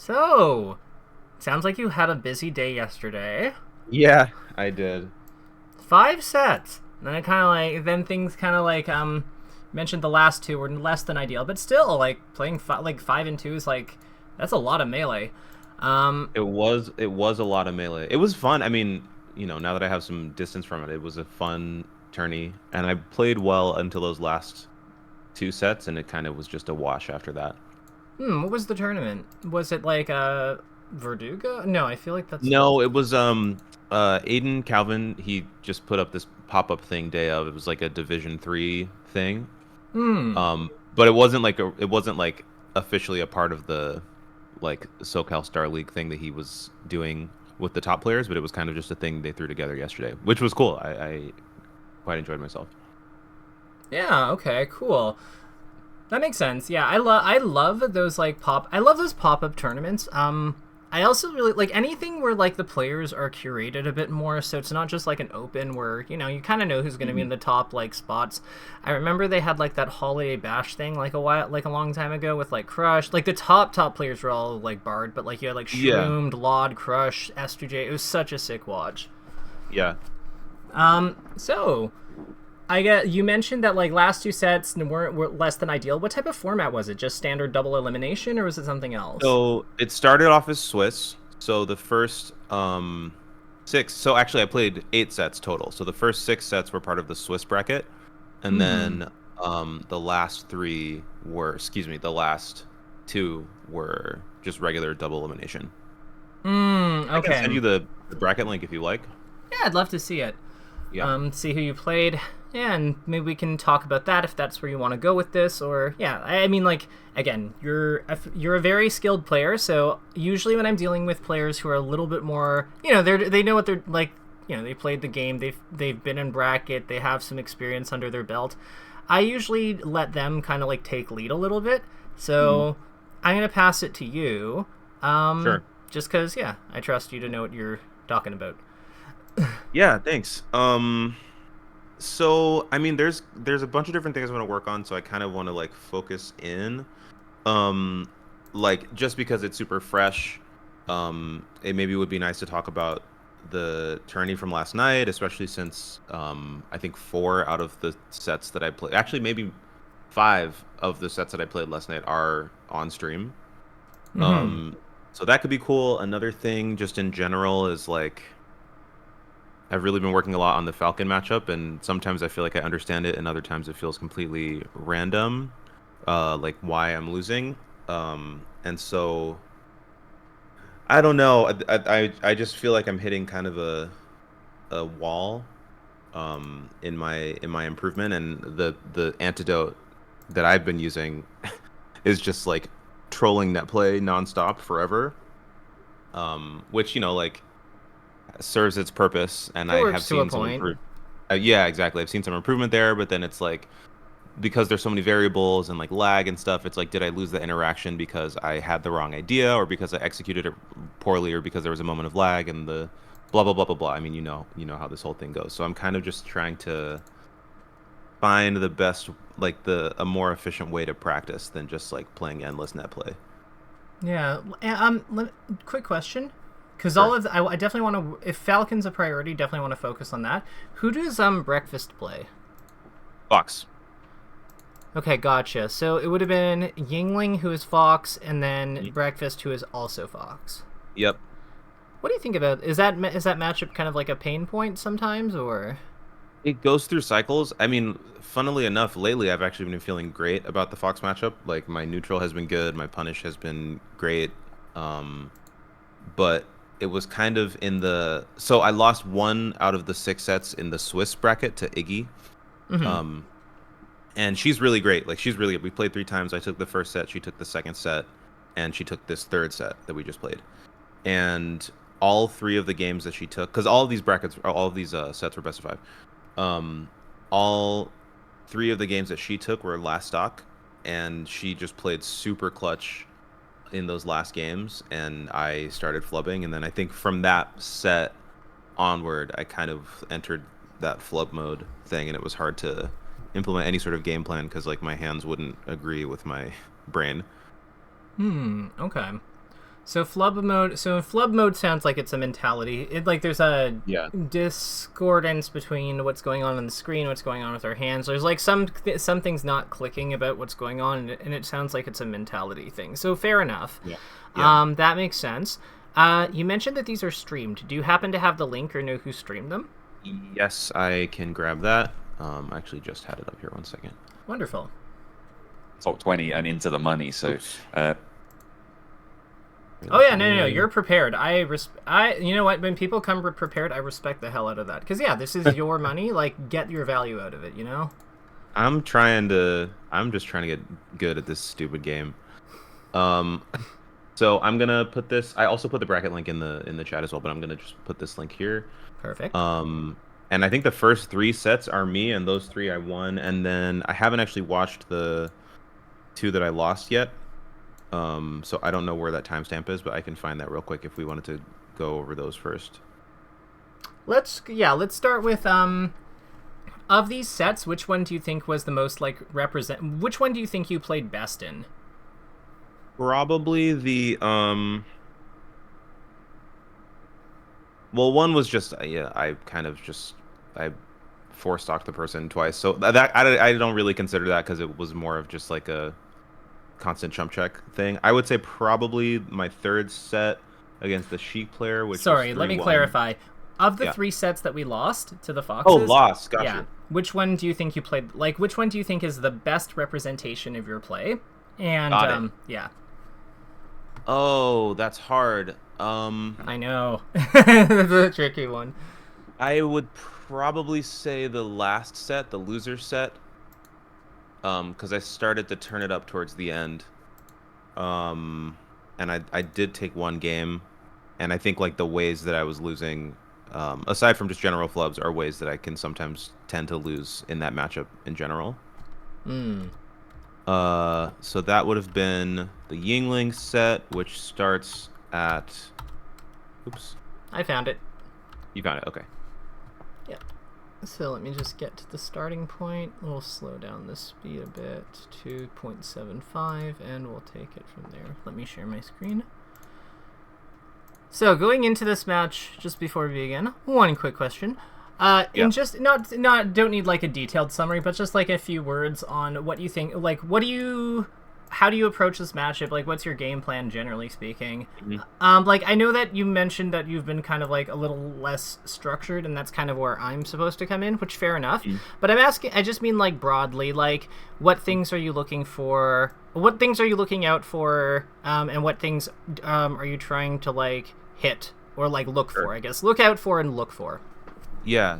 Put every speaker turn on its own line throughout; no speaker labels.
So, sounds like you had a busy day yesterday.
Yeah, I did.
5 sets. Then it kind of then things kind of mentioned the last two were less than ideal, but still like playing 5 and 2 is that's a lot of melee. Um,
It was a lot of melee. It was fun. I mean, now that I have some distance from it, it was a fun tourney, and I played well until those last two sets, and it kind of was just a wash after that.
what was the tournament? Was it Verdugo? No, I feel like that's.
No, it was Aiden Calvin. He just put up this pop-up thing day of. It was like a Division 3 thing.
Hmm.
But it wasn't like officially a part of the like SoCal Star League thing that he was doing with the top players, but it was kind of just a thing they threw together yesterday, which was cool. I quite enjoyed myself.
Yeah. Okay. Cool. That makes sense. Yeah, I love those I love those pop up tournaments. I also really like anything where the players are curated a bit more, so it's not just like an open where you kind of know who's going to be in the top spots. I remember they had that holiday bash thing a long time ago with Crush. Like the top players were all barred, but you had
Yeah,
Shroomed, Laud, Crush, S2J. It was such a sick watch.
yeah.
So I get you mentioned that last two sets were less than ideal. What type of format was it? Just standard double elimination, or was it something else?
So it started off as Swiss. So the first six. So actually, I played 8 sets total. So the first 6 sets were part of the Swiss bracket, and
Hmm.
then the last the last two were just regular double elimination. I can send
Okay.
you the bracket link if you like.
Yeah, I'd love to see it.
Yeah.
See who you played. Yeah, and maybe we can talk about that if that's where you want to go with this. Or yeah, I mean, again, you're a very skilled player. So usually when I'm dealing with players who are a little bit more, they know what they're like. They played the game. They've been in bracket. They have some experience under their belt. I usually let them kind of take lead a little bit.
Mhm.
So I'm gonna pass it to you.
Sure.
Just because, yeah, I trust you to know what you're talking about.
Yeah, thanks. So I mean, there's a bunch of different things I want to work on, so I kind of want to focus in. Um, just because it's super fresh, it maybe would be nice to talk about the tourney from last night, especially since I think 4 out of the sets that I played, actually maybe 5 of the sets that I played last night are on stream.
Hmm.
Um, so that could be cool. Another thing, just in general, is I've really been working a lot on the Falcon matchup, and sometimes I feel like I understand it, and other times it feels completely random, like why I'm losing. And so I don't know. I just feel like I'm hitting kind of a wall in my improvement, and the antidote that I've been using is just trolling net play nonstop forever. Which serves its purpose, and
It
I have
works to a
seen some
point.
improve. Yeah, exactly. I've seen some improvement there, but then it's because there's so many variables and lag and stuff. It's did I lose the interaction because I had the wrong idea, or because I executed it poorly, or because there was a moment of lag and the blah blah blah blah blah. I mean, you know how this whole thing goes. So I'm kind of just trying to find the best, the a more efficient way to practice than just playing endless net play.
Yeah. Quick question, because
Sure.
I definitely want to. If Falcon's a priority, definitely want to focus on that. Who does Breakfast play?
Fox.
Okay, gotcha. So it would have been Yingling, who is Fox, and then
Y-
Breakfast, who is also Fox.
Yep.
What do you think about is that matchup kind of like a pain point sometimes, or?
It goes through cycles. I mean, funnily enough, lately I've actually been feeling great about the Fox matchup. My neutral has been good, my punish has been great. Um, but it was kind of in the so I lost 1 out of the 6 sets in the Swiss bracket to Iggy.
Mm-hmm.
Um, and she's really great. She's really good. We played 3 times. I took the first set, she took the second set, and she took this third set that we just played. And all 3 of the games that she took, because all of these sets were best of 5. Um, all 3 of the games that she took were last stock, and she just played super clutch in those last games, and I started flubbing, and then I think from that set onward, I kind of entered that flub mode thing, and it was hard to implement any sort of game plan because my hands wouldn't agree with my brain.
Hmm. Okay. So flub mode. So flub mode sounds like it's a mentality. Like there's a
Yeah.
discordance between what's going on the screen, what's going on with our hands. There's like some things not clicking about what's going on, and it sounds like it's a mentality thing. So fair enough.
Yeah.
That makes sense. You mentioned that these are streamed. Do you happen to have the link or know who streamed them?
Yes, I can grab that. I actually just had it up here. 1 second.
Wonderful.
Top 20 and into the money. So,
Oh yeah, no, you're prepared. You know what? When people come prepared, I respect the hell out of that. Because yeah, this is your money. Like, get your value out of it. You know.
I'm just trying to get good at this stupid game. So I'm gonna put this. I also put the bracket link in the chat as well, but I'm gonna just put this link here.
Perfect.
And I think the first 3 sets are me, and those 3 I won. And then I haven't actually watched the 2 that I lost yet. So I don't know where that timestamp is, but I can find that real quick if we wanted to go over those first.
Let's start with of these sets, which one do you think was the most like which one do you think you played best in?
Probably the well, one was just I four stocked the person twice, so that I don't really consider that because it was more of just like a constant jump check thing. I would say probably my 3rd set against the Sheik player, which
Sorry,
was
let me
3-1.
clarify. Of the 3 sets that we lost to the Foxes,
Oh, lost. Gotcha.
Yeah. Which one do you think you played? Like, which one do you think is the best representation of your play? And yeah.
Oh, that's hard.
I know. That's a tricky one.
I would probably say the last set, the loser set. Because I started to turn it up towards the end. And I did take 1 game, and I think like the ways that I was losing, aside from just general flubs, are ways that I can sometimes tend to lose in that matchup in general. So that would have been the Yingling set, which starts at. Oops.
I found it.
You found it. Okay.
Yep. So let me just get to the starting point. We'll slow down the speed a bit to 0.75, and we'll take it from there. Let me share my screen. So going into this match, just before we begin, one quick question. And just not don't need like a detailed summary, but just like a few words on what you think. Like, how do you approach this matchup? Like, what's your game plan, generally speaking? Like, I know that you mentioned that you've been kind of like a little less structured, and that's kind of where I'm supposed to come in, which fair enough. But I just mean like broadly, like what things are you looking for? What things are you looking out for? And what things are you trying to like hit or like look for? I guess look out for and look for.
Yeah.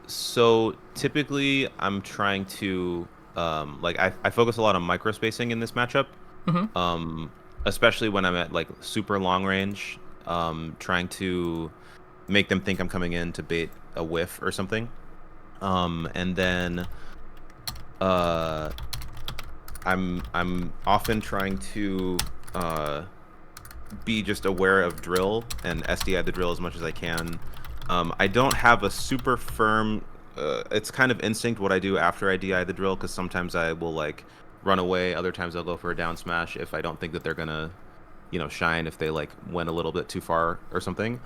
So typically I'm trying to like I focus a lot on micro spacing in this matchup. Especially when I'm at like super long range, trying to make them think I'm coming in to bait a whiff or something. And then I'm often trying to be just aware of drill and SDI the drill as much as I can. I don't have a super firm. It's kind of instinct what I do after I DI the drill, because sometimes I will like run away. Other times I'll go for a down smash if I don't think that they're gonna, shine if they like went a little bit too far or something.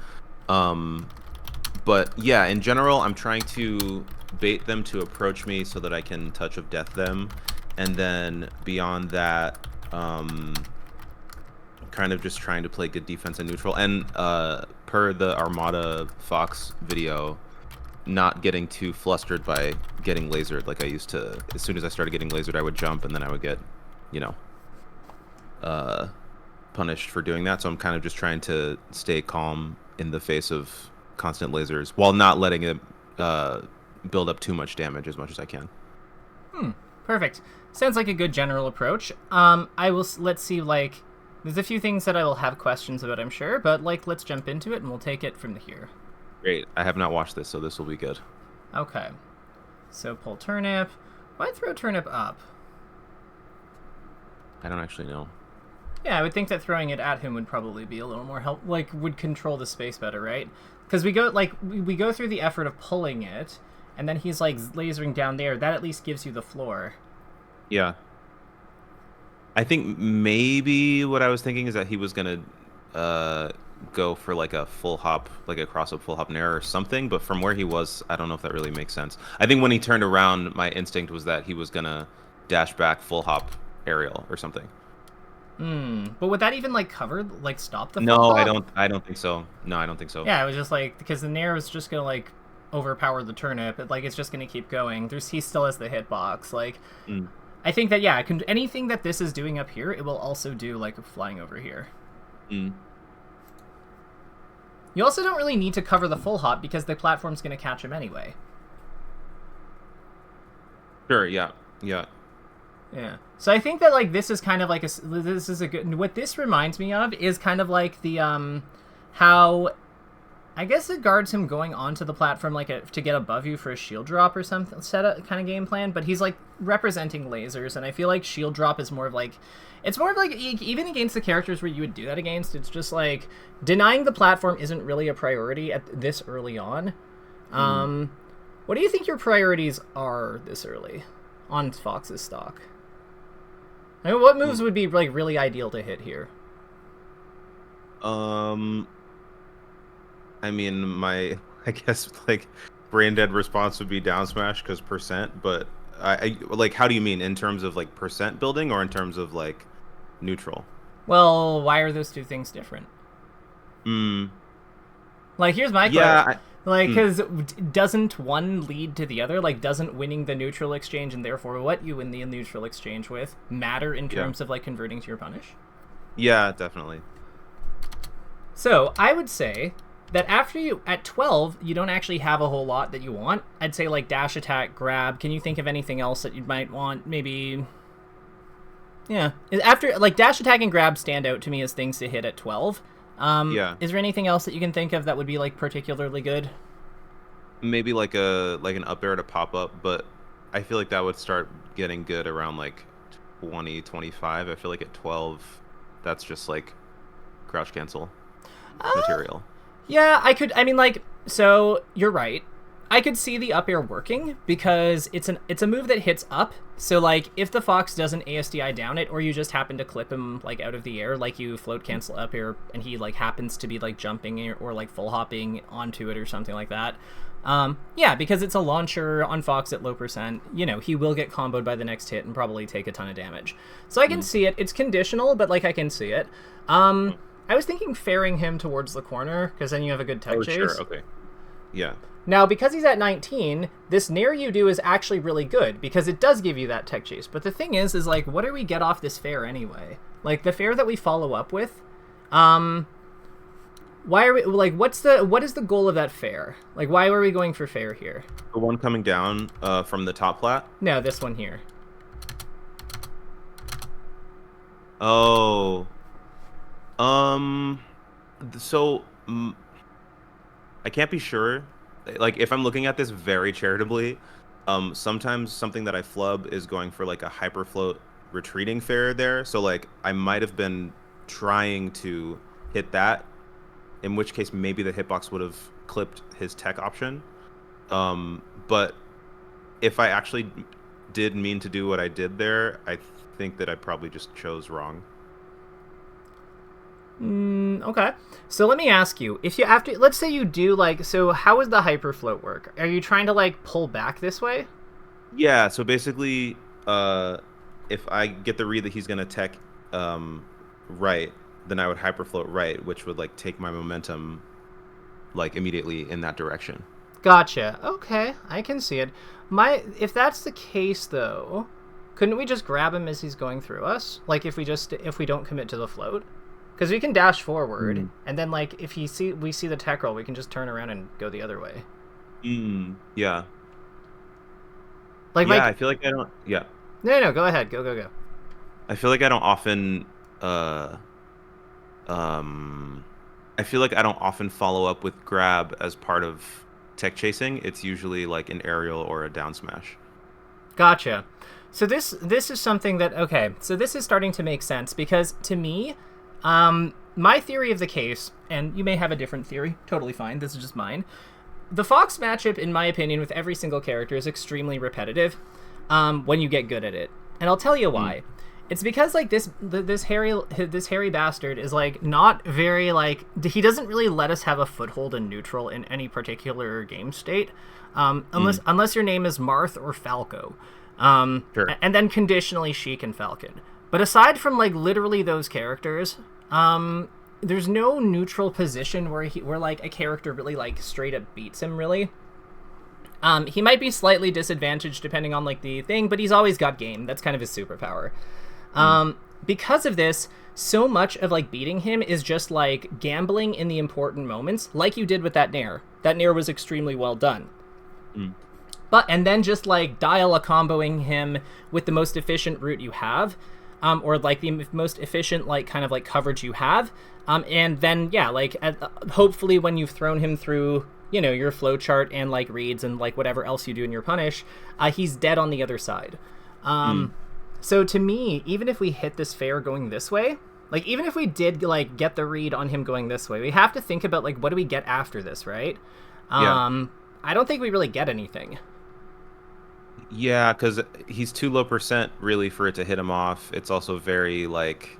But yeah, in general, I'm trying to bait them to approach me so that I can touch of death them, and then beyond that, kind of just trying to play good defense and neutral. And per the Armada Fox video, not getting too flustered by getting lasered like I used to. As soon as I started getting lasered, I would jump, and then I would get, punished for doing that. So I'm kind of just trying to stay calm in the face of constant lasers while not letting it build up too much damage as much as I can.
Perfect. Sounds like a good general approach. Let's see, like, there's a few things that I will have questions about, I'm sure, but like, let's jump into it and we'll take it from here.
Great. I have not watched this, so this will be good.
Okay. So pull turnip. Why throw turnip up?
I don't actually know.
Yeah, I would think that throwing it at him would probably be a little more help, like, would control the space better, right? Because we go through the effort of pulling it, and then he's like lasering down there. That at least gives you the floor.
Yeah. I think maybe what I was thinking is that he was gonna go for like a full hop, like a cross up full hop nair or something. But from where he was, I don't know if that really makes sense. I think when he turned around, my instinct was that he was gonna dash back full hop aerial or something.
But would that even like cover, like stop the full
No,
hop?
I don't think so. No, I don't think so.
Yeah, it was just like, because the nair is just gonna like overpower the turnip. Like it's just gonna keep going. He still has the hitbox. Like, I think that anything that this is doing up here, it will also do like flying over here. You also don't really need to cover the full hop because the platform's gonna catch him anyway.
Sure. Yeah. Yeah.
Yeah. So I think that like this is kind of like this is a good. What this reminds me of is kind of like the how. I guess it guards him going onto the platform like to get above you for a shield drop or something kind of game plan, but he's like representing lasers, and I feel like shield drop is more of like, it's more of like even against the characters where you would do that against, it's just like denying the platform isn't really a priority at this early on. What do you think your priorities are this early on Fox's stock? I mean, what moves would be like really ideal to hit here?
I mean, I guess like brain dead response would be down smash because percent, but I like, how do you mean in terms of like percent building or in terms of like neutral?
Well, why are those two things different? Like, here's my question. Like, because doesn't one lead to the other? Like, doesn't winning the neutral exchange and therefore what you win the neutral exchange with matter in terms of like converting to your punish?
Yeah, definitely.
So I would say that at 12, you don't actually have a whole lot that you want. I'd say like dash attack, grab. Can you think of anything else that you might want? Maybe, yeah. After like dash attack and grab stand out to me as things to hit at 12. Is there anything else that you can think of that would be like particularly good?
Maybe like an up air to pop up, but I feel like that would start getting good around like 20, 25. I feel like at 12, that's just like crouch cancel material.
Yeah, I mean, like, so you're right. I could see the up air working because it's a move that hits up. So like if the Fox doesn't ASDI down it, or you just happen to clip him like out of the air, like you float cancel up air and he like happens to be like jumping or like full hopping onto it or something like that. Yeah, because it's a launcher on Fox at low percent, you know, he will get comboed by the next hit and probably take a ton of damage. So I can see it. It's conditional, but like I can see it. I was thinking fairing him towards the corner, because then you have a good tech chase.
Sure, okay. Yeah.
Now, because he's at 19, this nair you do is actually really good, because it does give you that tech chase. But the thing is like, what do we get off this fair anyway? Like, the fair that we follow up with, why are we, like, what is the goal of that fair? Like, why are we going for fair here?
The one coming down from the top plat?
No, this one here.
Oh. So I can't be sure. Like, if I'm looking at this very charitably, sometimes something that I flub is going for like a hyper float retreating fair there. So like I might have been trying to hit that, in which case maybe the hitbox would have clipped his tech option. But if I actually did mean to do what I did there, I think that I probably just chose wrong.
Okay. So let me ask you, if you let's say you do like, so how would the hyper float work? Are you trying to like pull back this way?
Yeah, so basically, if I get the read that he's gonna tech right, then I would hyper float right, which would like take my momentum like immediately in that direction.
Gotcha. Okay, I can see it. If that's the case though, couldn't we just grab him as he's going through us? Like if we don't commit to the float? Because we can dash forward, and then like if we see the tech roll, we can just turn around and go the other way.
Yeah.
Like,
yeah, I feel like I don't. Yeah.
No, go ahead. Go.
I feel like I don't often. I feel like I don't often follow up with grab as part of tech chasing. It's usually like an aerial or a down smash.
Gotcha. So this is something that, okay, so this is starting to make sense, because to me, my theory of the case, and you may have a different theory, totally fine, this is just mine. The Fox matchup, in my opinion, with every single character is extremely repetitive when you get good at it. And I'll tell you why. It's because like this hairy bastard is like not very like he doesn't really let us have a foothold in neutral in any particular game state, unless your name is Marth or Falco,
Sure.
and then conditionally Sheik and Falcon. But aside from like literally those characters, there's no neutral position where like a character really like straight up beats him really. He might be slightly disadvantaged depending on like the thing, but he's always got game. That's kind of his superpower. Because of this, so much of like beating him is just like gambling in the important moments, like you did with that Nair. That Nair was extremely well done. And then just like dial-a-comboing him with the most efficient route you have, or like the most efficient like kind of like coverage you have, and then yeah, like hopefully when you've thrown him through, you know, your flowchart and like reads and like whatever else you do in your punish, he's dead on the other side. So to me, even if we hit this fair going this way, like even if we did like get the read on him going this way, we have to think about like what do we get after this, right? I don't think we really get anything.
Yeah, because he's too low percent really for it to hit him off. It's also very like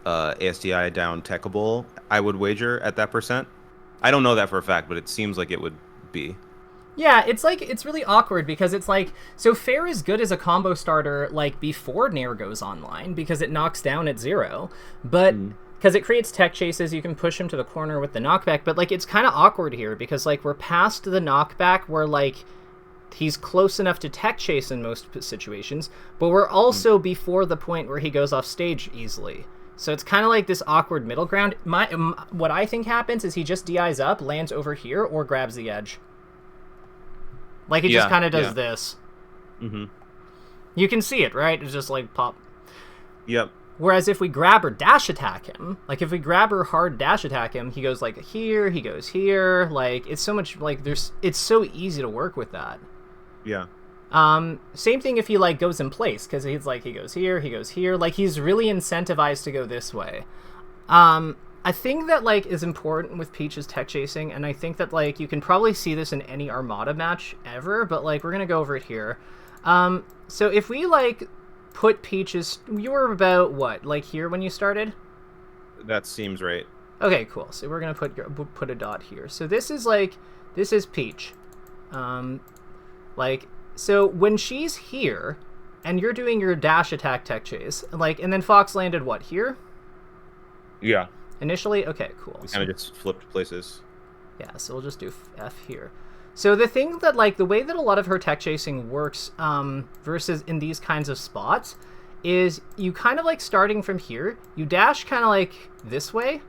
ASDI down techable, I would wager at that percent. I don't know that for a fact, but it seems like it would be.
Yeah, it's like it's really awkward because it's like so fair is good as a combo starter like before Nair goes online because it knocks down at 0, but because it creates tech chases, you can push him to the corner with the knockback, but like it's kind of awkward here because like we're past the knockback where like he's close enough to tech chase in most situations, but we're also before the point where he goes off stage easily. So it's kind of like this awkward middle ground. What I think happens is he just DIs up, lands over here, or grabs the edge. Like he just kind of does this. You can see it, right? It's just like pop.
Yep.
Whereas if we grab or dash attack him, like if we grab or hard dash attack him, he goes like here, he goes here. Like it's so much like it's so easy to work with that.
Yeah.
Same thing if he like goes in place because he's like he goes here. Like he's really incentivized to go this way. I think that like is important with Peach's tech chasing, and I think that like you can probably see this in any Armada match ever, but like we're gonna go over it here. So if we like put Peach's, you were about what, like here when you started?
That seems right.
Okay, cool. So we're gonna put a dot here. So this is Peach. Like so when she's here, and you're doing your dash attack tech chase, like, and then Fox landed what here?
Yeah.
Initially? Okay, cool.
We kind of just flipped places.
Yeah, so we'll just do F here. So the thing that, like, the way that a lot of her tech chasing works versus in these kinds of spots is you kind of, like, starting from here, you dash kind of, like, this way,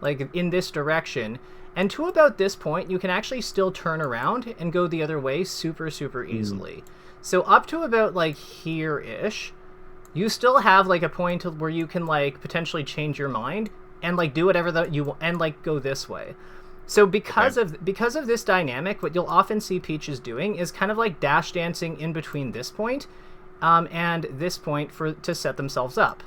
like, in this direction, and to about this point, you can actually still turn around and go the other way super, super easily. So up to about, like, here-ish, you still have, like, a point where you can, like, potentially change your mind and like do whatever that you want and like go this way. So because of this dynamic, what you'll often see Peaches doing is kind of like dash dancing in between this point and this point to set themselves up.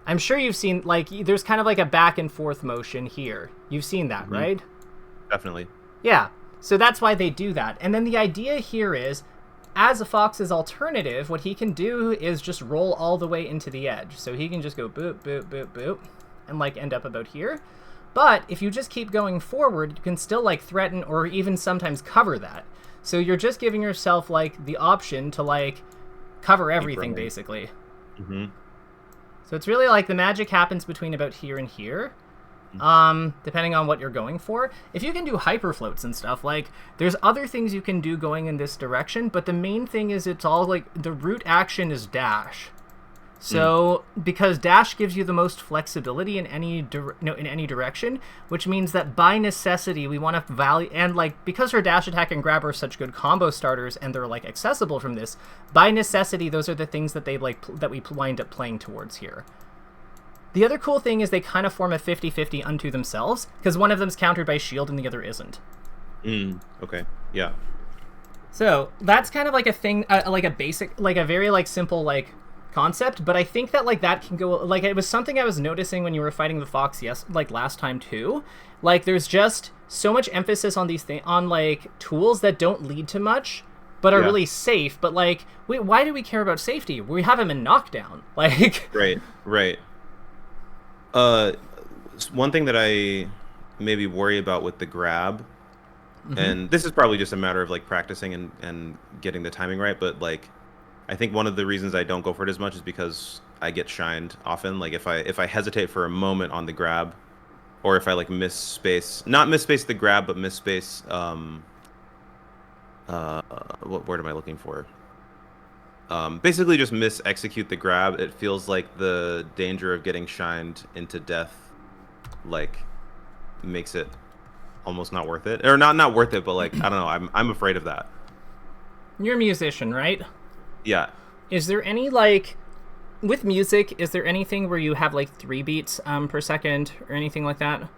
I'm sure you've seen like there's kind of like a back and forth motion here. You've seen that, right?
Definitely.
Yeah. So that's why they do that. And then the idea here is, as a Fox's alternative, what he can do is just roll all the way into the edge. So he can just go boop, boop, boop, boop, and like end up about here. But if you just keep going forward, you can still like threaten or even sometimes cover that. So you're just giving yourself like the option to like cover everything basically. So it's really like the magic happens between about here and here. Depending on what you're going for. If you can do hyper floats and stuff, like there's other things you can do going in this direction, but the main thing is it's all like the root action is dash. So because dash gives you the most flexibility in any direction, which means that by necessity we want to value, and like because her dash attack and grab are such good combo starters and they're like accessible from this, by necessity those are the things that they like that we wind up playing towards here. The other cool thing is they kind of form a 50-50 unto themselves, because one of them's countered by shield and the other isn't.
Okay, yeah.
So that's kind of like a thing, like a basic, like a very like simple like concept, but I think that like that can go, like it was something I was noticing when you were fighting the Fox like last time too. Like there's just so much emphasis on these things, on like tools that don't lead to much, but are
Yeah.
really safe. But like, wait, why do we care about safety? We have him in knockdown. Like,
Right. One thing that I maybe worry about with the grab, and this is probably just a matter of like practicing and getting the timing right, but like I think one of the reasons I don't go for it as much is because I get shined often. Like if I hesitate for a moment on the grab, or if I like not miss space the grab, but miss space what word am I looking for? Basically just miss execute the grab. It feels like the danger of getting shined into death like makes it almost not worth it, or not worth it, but like I don't know, I'm afraid of that.
you're a musician, right?
Yeah.
Is there any like with music? Is there anything where you have like 3 beats per second or anything like that?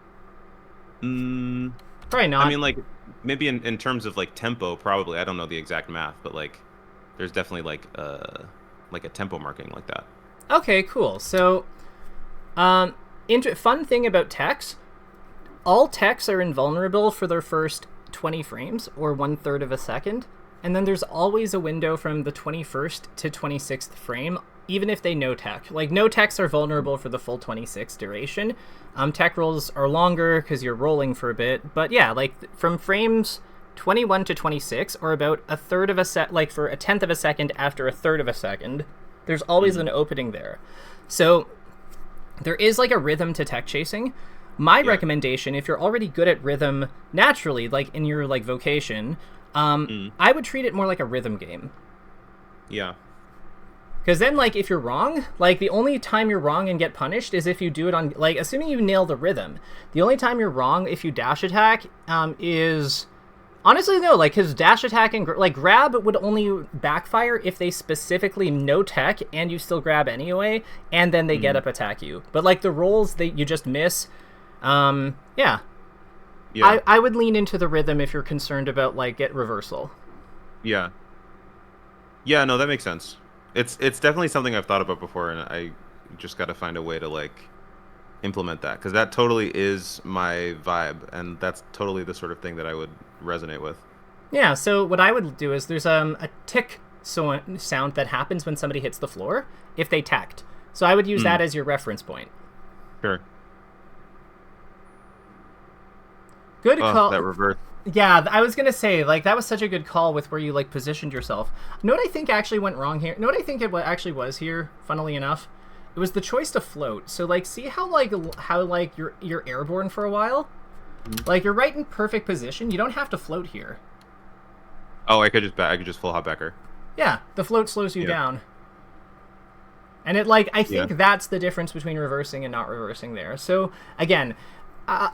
Probably not.
I mean, like maybe in terms of like tempo, probably. I don't know the exact math, but like there's definitely like a tempo marking like that.
Okay, cool. So, fun thing about techs, all techs are invulnerable for their first 20 frames, or 1/3 of a second, and then there's always a window from the 21st to 26th frame, even if they no tech. Like, no techs are vulnerable for the full 26 duration. Tech rolls are longer because you're rolling for a bit, but yeah, like, from frames 21 to 26, or about 1/3 of a like for 1/10 of a second after 1/3 of a second, there's always an opening there. So there is like a rhythm to tech chasing. My recommendation, if you're already good at rhythm naturally, like in your like vocation, I would treat it more like a rhythm game.
Yeah.
Because then, like, if you're wrong, like, the only time you're wrong and get punished is if you do it on, like, assuming you nail the rhythm. The only time you're wrong if you dash attack is... Honestly, no, like, because dash attack and, like, grab would only backfire if they specifically no tech and you still grab anyway, and then they get up attack you. But, like, the rolls that you just miss, yeah. I would lean into the rhythm if you're concerned about, like, get reversal.
Yeah. Yeah, no, that makes sense. It's definitely something I've thought about before, and I just got to find a way to, like, implement that, because that totally is my vibe, and that's totally the sort of thing that I would resonate with.
Yeah, so what I would do is there's a tick sound that happens when somebody hits the floor if they tacked. So I would use that as your reference point.
Sure.
Good call.
That reverse.
Yeah, I was going to say, like, that was such a good call with where you, like, positioned yourself. You know what I think actually went wrong here? You know what I think it actually was here, funnily enough? It was the choice to float. So, like, see how you're airborne for a while? Like, you're right in perfect position. You don't have to float here.
Oh, I could just full hop backer.
Yeah, the float slows you down. And it, like, I think that's the difference between reversing and not reversing there. So, again,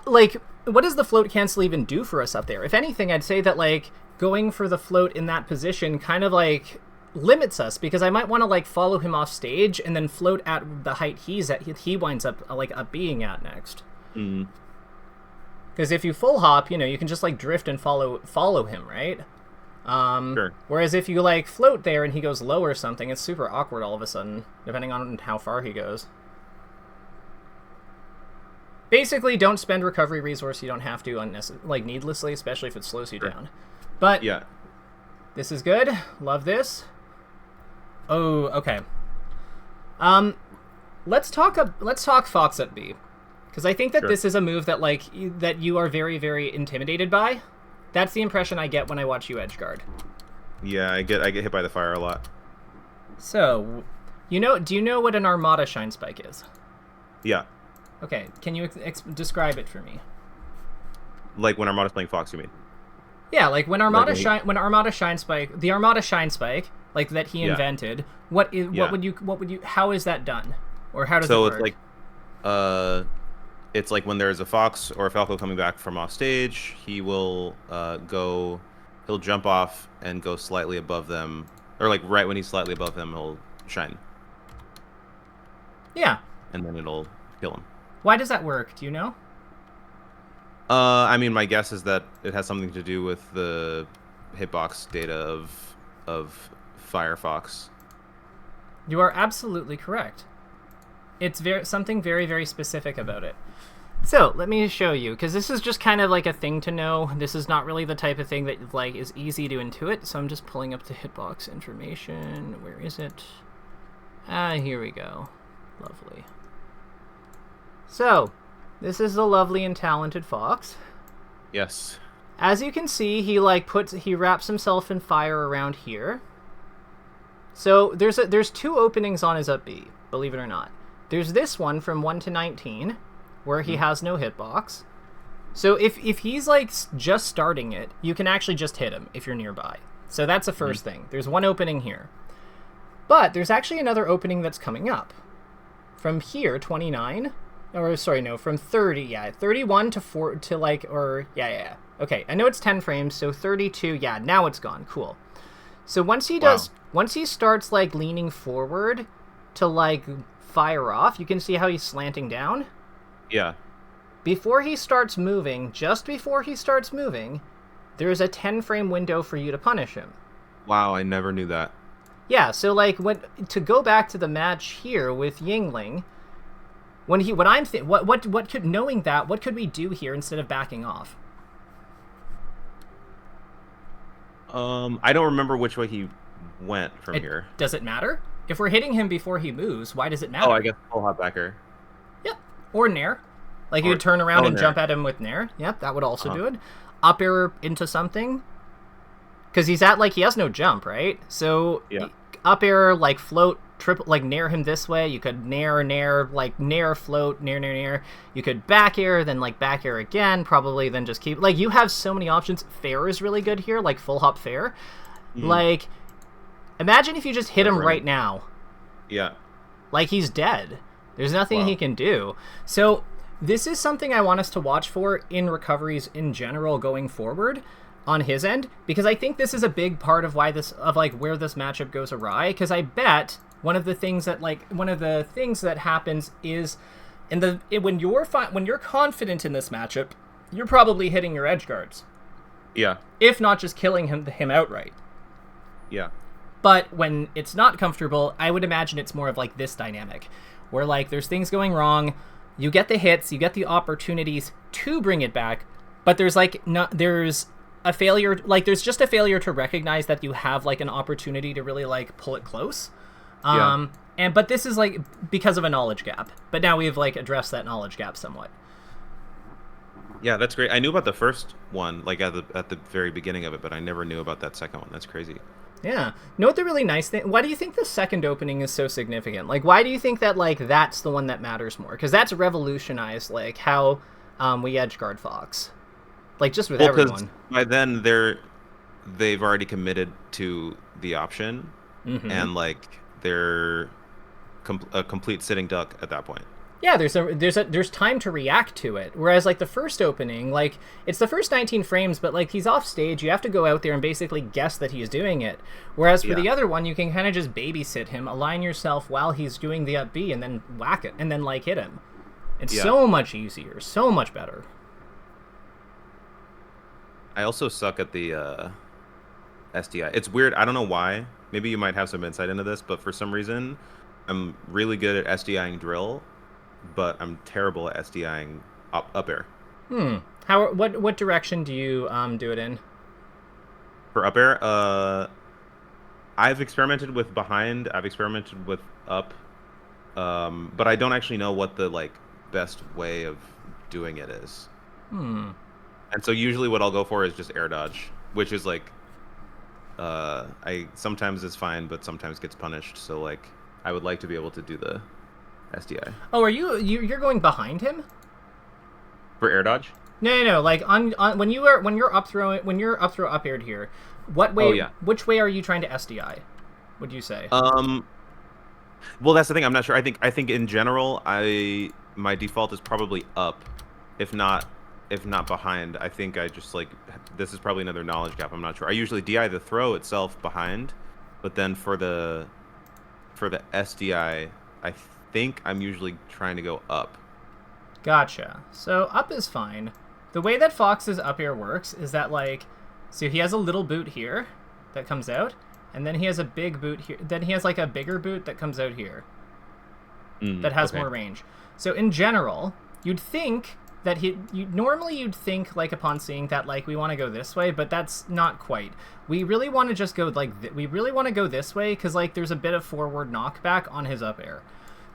like, what does the float cancel even do for us up there? If anything, I'd say that, like, going for the float in that position kind of, like, limits us, because I might want to, like, follow him off stage and then float at the height he's at, he winds up, like, up being at next. Because if you full hop, you know, you can just, like, drift and follow him, right?
Sure.
Whereas if you, like, float there and he goes low or something, it's super awkward all of a sudden, depending on how far he goes. Basically, don't spend recovery resource you don't have to like needlessly, especially if it slows you down. But
Yeah.
This is good. Love this. Oh, okay. Let's talk Fox at B, because I think that this is a move that that you are very, very intimidated by. That's the impression I get when I watch you edgeguard.
Yeah, I get hit by the fire a lot.
So, do you know what an Armada Shine Spike is?
Yeah.
Okay, can you describe it for me?
Like when Armada's playing Fox, you mean?
Yeah, like when Armada Shine Spike, the Armada Shine Spike, like that he invented. What would you? How is that done, or how does it work?
So it's like when there's a Fox or a Falco coming back from off stage, he will he'll jump off and go slightly above them, or like right when he's slightly above them, he'll shine.
Yeah.
And then it'll kill him.
Why does that work? Do you know?
I mean, my guess is that it has something to do with the hitbox data of Firefox.
You are absolutely correct. It's something very, very specific about it. So let me show you, because this is just kind of like a thing to know. This is not really the type of thing that like is easy to intuit. So I'm just pulling up the hitbox information. Where is it? Here we go. Lovely. So this is the lovely and talented fox.
Yes.
As you can see, he wraps himself in fire around here. So there's 2 openings on his up B, believe it or not. There's this one from 1 to 19, where he has no hitbox. So if he's like just starting it, you can actually just hit him if you're nearby. So that's the first thing. There's one opening here. But there's actually another opening that's coming up. From here, 29, or sorry, no, from 30, yeah, 31 to 4 to like, or yeah. Okay, I know it's 10 frames, so 32, yeah, now it's gone. Cool. So once he starts like leaning forward to like fire off, you can see how he's slanting down.
Yeah.
Before he starts moving, just before he starts moving, there's a 10 frame window for you to punish him.
Wow, I never knew that.
Yeah, so like to go back to the match here with Yingling, what could we do here instead of backing off?
I don't remember which way he went from here.
Does it matter? If we're hitting him before he moves, why does it matter?
Oh, I guess full hop backer.
Yep. Or Nair. Like you would turn around and jump at him with Nair. Yep, that would also do it. Up air into something. Because he has no jump, right? So up air, like float, triple, like Nair him this way. You could Nair, like Nair, float, Nair. You could back air, then like back air again, probably then just keep, like you have so many options. Fair is really good here, like full hop fair. Like, imagine if you just hit him right now.
Yeah.
Like he's dead. There's nothing he can do. So this is something I want us to watch for in recoveries in general going forward on his end, because I think this is a big part of where this matchup goes awry. Because I bet one of the things that happens is when you're confident in this matchup, you're probably hitting your edge guards.
Yeah.
If not just killing him outright.
Yeah.
But when it's not comfortable, I would imagine it's more of like this dynamic, where like there's things going wrong, you get the hits, you get the opportunities to bring it back, but there's a failure, like there's just a failure to recognize that you have like an opportunity to really like pull it close. But this is like because of a knowledge gap. But now we've like addressed that knowledge gap somewhat.
Yeah, that's great. I knew about the first one, like at the very beginning of it, but I never knew about that second one. That's crazy.
Yeah. Note the really nice thing. Why do you think the second opening is so significant? Like, why do you think that like that's the one that matters more? Because that's revolutionized like how we edge guard Fox, like just with everyone.
By then they've already committed to the option, and like they're a complete sitting duck at that point.
Yeah, there's time to react to it. Whereas like the first opening, like it's the first 19 frames, but like he's off stage, you have to go out there and basically guess that he's doing it. Whereas for the other one, you can kind of just babysit him, align yourself while he's doing the up B, and then whack it, and then like hit him. It's so much easier, so much better.
I also suck at the SDI. It's weird. I don't know why. Maybe you might have some insight into this, but for some reason, I'm really good at SDIing drill, but I'm terrible at SDIing up air.
What direction do you do it in?
For up air, I've experimented with behind. I've experimented with up, but I don't actually know what the like best way of doing it is. And so usually what I'll go for is just air dodge, which is like, I sometimes is fine, but sometimes gets punished. So like, I would like to be able to do the SDI. Oh,
are you're going behind him
for air dodge?
No. Like on when you're up throw up aired here, what way?
Oh, yeah.
Which way are you trying to SDI? Would you say?
Well, that's the thing. I'm not sure. I think in general, my default is probably up, if not behind. I think I just like, this is probably another knowledge gap. I'm not sure. I usually DI the throw itself behind, but then for the SDI, I think I'm usually trying to go up.
Gotcha. So up is fine. The way that Fox's up air works is that like, so he has a little boot here that comes out, and then he has a big boot here. Then he has like a bigger boot that comes out here that has more range. So in general, you'd think that normally you'd think, like, upon seeing that, like, we want to go this way, but that's not quite. We really want to just go, like, we really want to go this way, because, like, there's a bit of forward knockback on his up air.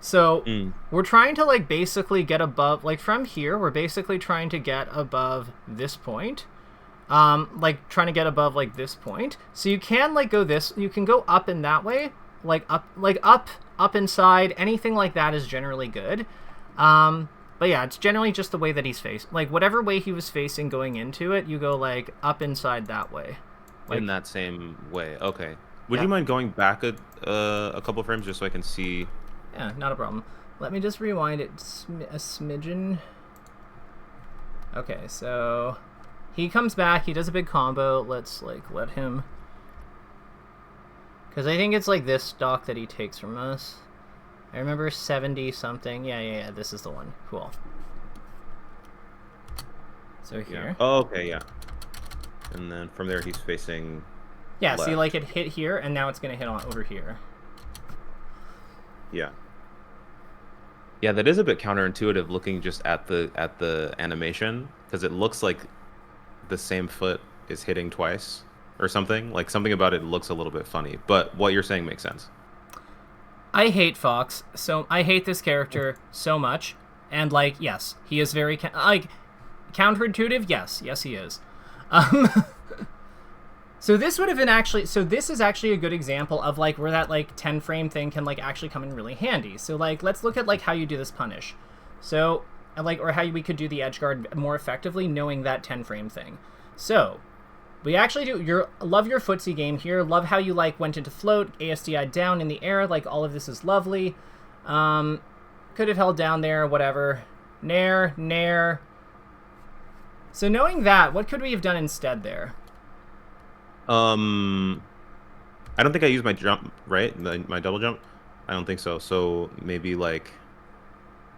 So, we're trying to, like, basically get above, like, from here, we're basically trying to get above this point. Like, trying to get above, like, this point. So you can, like, go this, you can go up in that way, like, up inside, anything like that is generally good. But yeah, it's generally just the way that he's facing. Like, whatever way he was facing going into it, you go, like, up inside that way. Like,
in that same way. Okay. Would you mind going back a couple frames just so I can see?
Yeah, not a problem. Let me just rewind it a smidgen. Okay, so he comes back. He does a big combo. Let's, like, let him... Because I think it's, like, this stock that he takes from us. I remember 70-something. Yeah, this is the one. Cool. So here.
Yeah. Oh, okay, yeah. And then from there he's facing
Yeah,
left.
see, like, it hit here, and now it's going to hit on over here.
Yeah. Yeah, that is a bit counterintuitive looking just at the animation, because it looks like the same foot is hitting twice or something. Like, something about it looks a little bit funny, but what you're saying makes sense.
I hate Fox, so I hate this character so much, and, like, yes, he is very, like, counterintuitive, yes, he is. So this would have been actually, so this is actually a good example of, like, where that, like, 10 frame thing can, like, actually come in really handy. So, like, let's look at, like, how you do this punish. So, like, or how we could do the edge guard more effectively knowing that 10 frame thing. So, we actually love your footsie game here. Love how you, like, went into float, ASDI down in the air. Like, all of this is lovely. Could have held down there, whatever. Nair. So knowing that, what could we have done instead there?
I don't think I used my jump, right? My double jump? I don't think so. So maybe, like...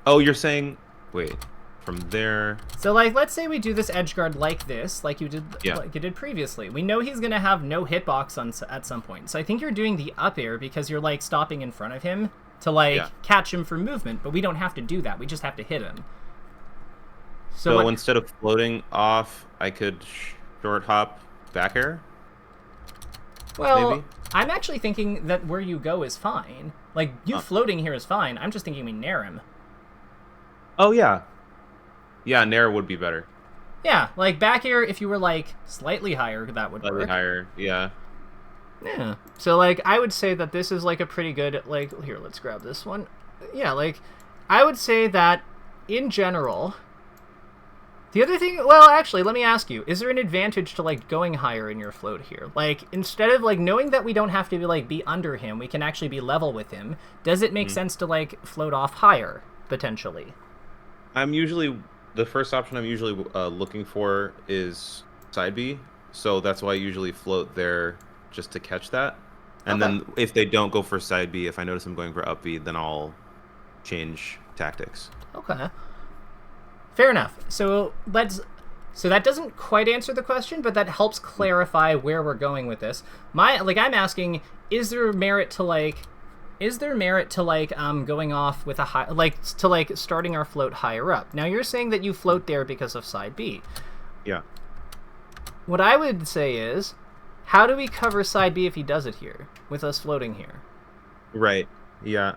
Oh, you're saying... Wait. From there...
So, like, let's say we do this edge guard like this, like you did, like you did previously. We know he's going to have no hitbox at some point. So I think you're doing the up air because you're, like, stopping in front of him to, like, catch him for movement. But we don't have to do that. We just have to hit him.
So instead of floating off, I could short hop back air?
Well,
maybe?
I'm actually thinking that where you go is fine. Like, you floating here is fine. I'm just thinking we nair him.
Oh, yeah. Yeah, nair would be better.
Yeah, like, back air, if you were, like, slightly higher, that would work.
Slightly higher, yeah.
Yeah. So, like, I would say that this is, like, a pretty good, like, here, let's grab this one. Yeah, like, I would say that, in general... The other thing, well, actually, let me ask you, is there an advantage to, like, going higher in your float here? Like, instead of, like, knowing that we don't have to, like, be under him, we can actually be level with him, does it make sense to, like, float off higher, potentially?
The first option I'm usually looking for is side B, so that's why I usually float there just to catch that. And then if they don't go for side B, if I notice them going for up B, then I'll change tactics.
Okay. Fair enough. So that doesn't quite answer the question, but that helps clarify where we're going with this. I'm asking, is there merit to going off with a high, like, to, like, starting our float higher up? Now you're saying that you float there because of side B.
Yeah.
What I would say is, how do we cover side B if he does it here with us floating here?
Right. Yeah.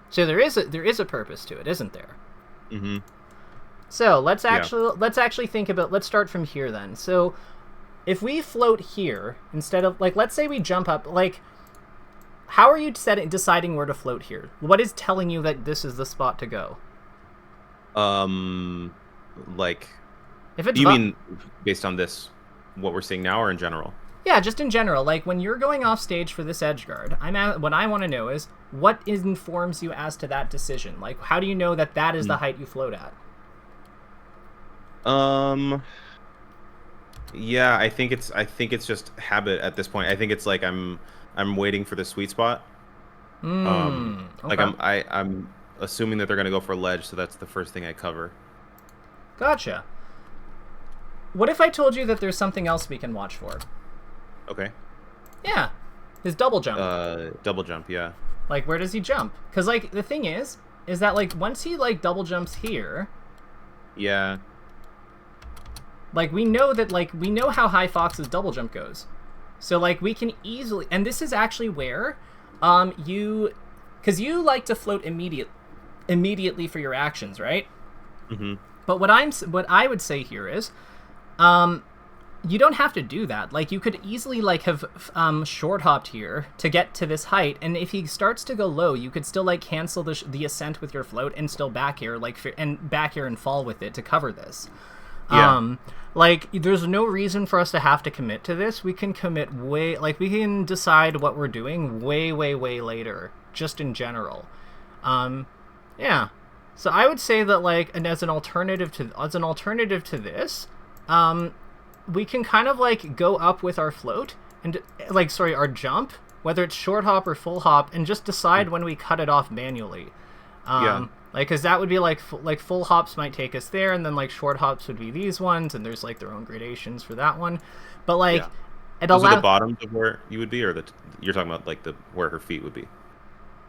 So there is a purpose to it, isn't there?
Mm-hmm.
So let's actually think about, let's start from here then. So if we float here instead of, like, let's say we jump up, like, how are you deciding where to float here? What is telling you that this is the spot to go?
Like,
if it's
you mean based on this, what we're seeing now, or in general?
Yeah, just in general. Like, when you're going off stage for this edge guard, what I want to know is, what informs you as to that decision? Like, how do you know that that is the height you float at?
Yeah, I think it's just habit at this point. I think it's like I'm waiting for the sweet spot.
Okay.
Like I'm assuming that they're gonna go for ledge, so that's the first thing I cover.
Gotcha. What if I told you that there's something else we can watch for?
Okay.
Yeah, his double jump.
Double jump, yeah.
Like, where does he jump? Because, like, the thing is that, like, once he, like, double jumps here,
Yeah.
Like, we know that, like, we know how high Fox's double jump goes. So, like, we can easily... And this is actually where because you like to float immediately for your actions, right?
Mm-hmm.
But what I would say here is, you don't have to do that. Like, you could easily, like, have short hopped here to get to this height, and if he starts to go low, you could still, like, cancel the ascent with your float and still back air, like, and fall with it to cover this.
Yeah.
Like, there's no reason for us to have to commit to this. We can commit we can decide what we're doing way, way, way later, just in general. Yeah. So I would say that, like, and as an alternative to this, we can kind of, like, go up with our float and, like, sorry, our jump, whether it's short hop or full hop, and just decide when we cut it off manually.
Yeah.
Like, because that would be, like, full hops might take us there, and then, like, short hops would be these ones, and there's, like, their own gradations for that one. But, like, it
Those
allows...
are the bottoms of where you would be, or you're talking about, like, where her feet would be?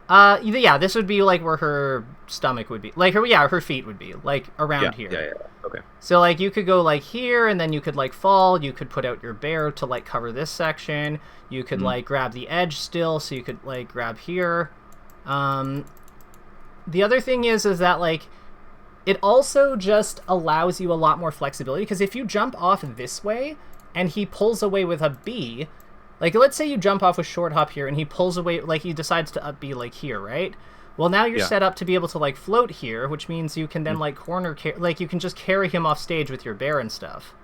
Yeah, this would be, like, where her stomach would be. Like, her feet would be, like, around here.
Yeah. Okay.
So, like, you could go, like, here, and then you could, like, fall. You could put out your bear to, like, cover this section. You could, like, grab the edge still, so you could, like, grab here. The other thing is that, like, it also just allows you a lot more flexibility, because if you jump off this way, and he pulls away with a B... Like, let's say you jump off with short hop here, and he pulls away, like, he decides to up B, like, here, right? Well, now you're set up to be able to, like, float here, which means you can then, like, like, you can just carry him off stage with your bear and stuff.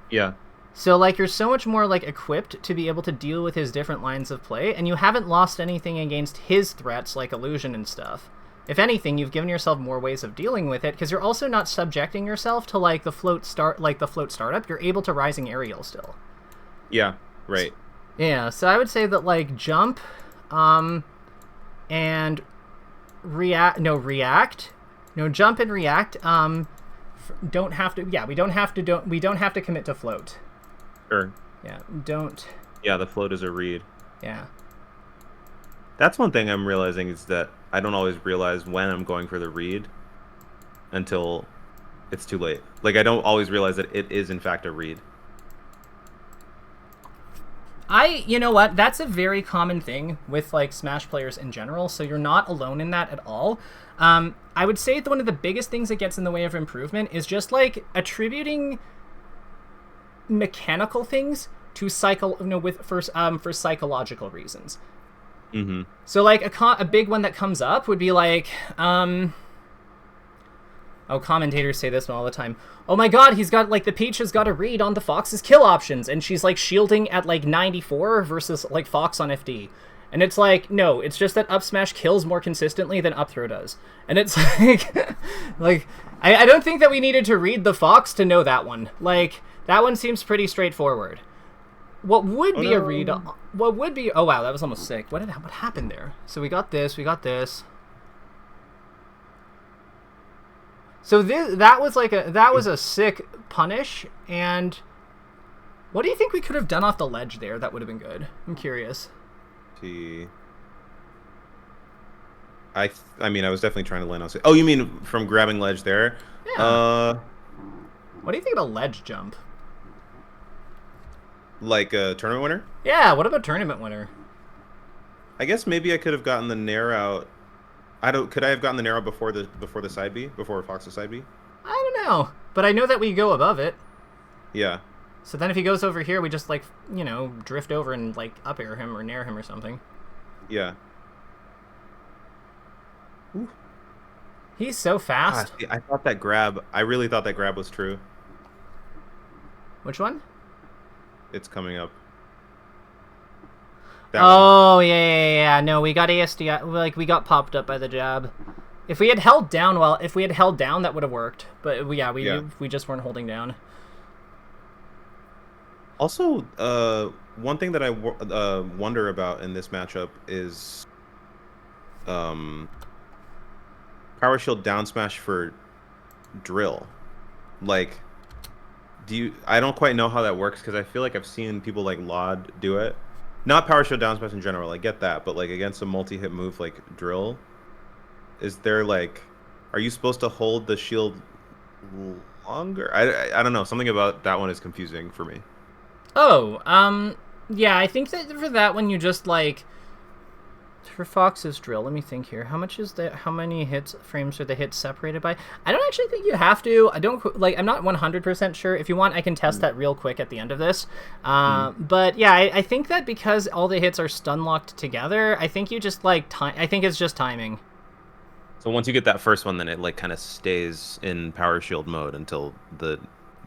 Yeah.
So, like, you're so much more, like, equipped to be able to deal with his different lines of play, and you haven't lost anything against his threats, like illusion and stuff. If anything, you've given yourself more ways of dealing with it, because you're also not subjecting yourself to, like, the float startup. You're able to rising aerial still.
Yeah, right.
Yeah, so I would say that, like, jump, and react, jump and react, don't have to, we don't have to commit to float.
Sure.
Yeah, don't.
Yeah, the float is a read.
Yeah.
That's one thing I'm realizing, is that I don't always realize when I'm going for the read until it's too late. Like, I don't always realize that it is, in fact, a read.
You know what? That's a very common thing with, like, Smash players in general, so you're not alone in that at all. I would say that one of the biggest things that gets in the way of improvement is just, like, attributing mechanical things to for psychological reasons.
Mm-hmm.
So, like, a big one that comes up would be, like, commentators say this one all the time. Oh my god, he's got, like, the Peach has got a read on the Fox's kill options, and she's, like, shielding at, like, 94 versus, like, Fox on FD. And it's like, no, it's just that up smash kills more consistently than up throw does. And it's like, I don't think that we needed to read the Fox to know that one. Like, that one seems pretty straightforward. What would be a read? What would be? Oh wow, that was almost sick. What happened there? So we got this. So that was a sick punish. And what do you think we could have done off the ledge there? That would have been good. I'm curious.
I mean, I was definitely trying to land on. Oh, you mean from grabbing ledge there?
Yeah. What do you think of a ledge jump?
Like a tournament winner?
Yeah. What about tournament winner?
I guess maybe I could have gotten the nair out. Could I have gotten the nair out before the side B, before Fox's side B?
I don't know, but I know that we go above it.
Yeah.
So then if he goes over here, we just, like, you know, drift over and, like, up air him or nair him or something.
Yeah.
Ooh. He's so fast.
I thought that grab. I really thought that grab was true.
Which one?
It's coming up.
Oh, yeah. No, we got ASD. Like, we got popped up by the jab. If we had held down, that would have worked. But, we just weren't holding down.
Also, one thing that I wonder about in this matchup is power shield down smash for drill. Like, I don't quite know how that works, because I feel like I've seen people like Laud do it. Not power shield down smash in general, I get that, but like against a multi-hit move like drill, is there, like, are you supposed to hold the shield longer. I don't know. Something about that one is confusing for me.
Oh, yeah, I think that for that one you just like for Fox's drill. Let me think here. How many frames are the hits separated by? I don't actually think you have to. I don't like. I'm not 100% sure. If you want, I can test that real quick at the end of this. But yeah, I think that because all the hits are stun locked together, I think you just like time. I think it's just timing.
So once you get that first one, then it like kind of stays in power shield mode until the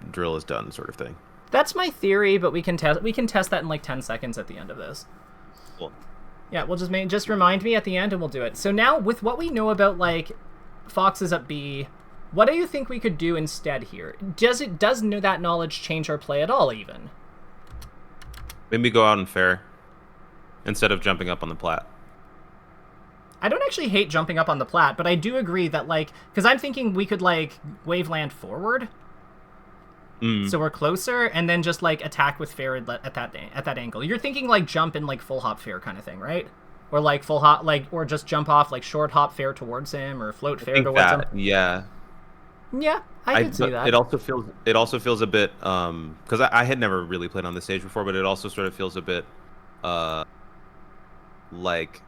drill is done, sort of thing.
That's my theory, but we can test that in like 10 seconds at the end of this.
Cool.
Yeah, we'll just remind me at the end and we'll do it. So now with what we know about like Fox's up B, what do you think we could do instead here? Does that knowledge change our play at all even?
Maybe go out and fair instead of jumping up on the plat.
I don't actually hate jumping up on the plat, but I do agree that like because I'm thinking we could like wave land forward. So we're closer, and then just like attack with fair at that angle. You're thinking like jump and like full hop fair kind of thing, right? Or like full hop, like or just jump off like short hop fair towards him, or float fair towards him.
Yeah.
Yeah, I can see that.
It also feels a bit because I had never really played on this stage before, but it also sort of feels a bit like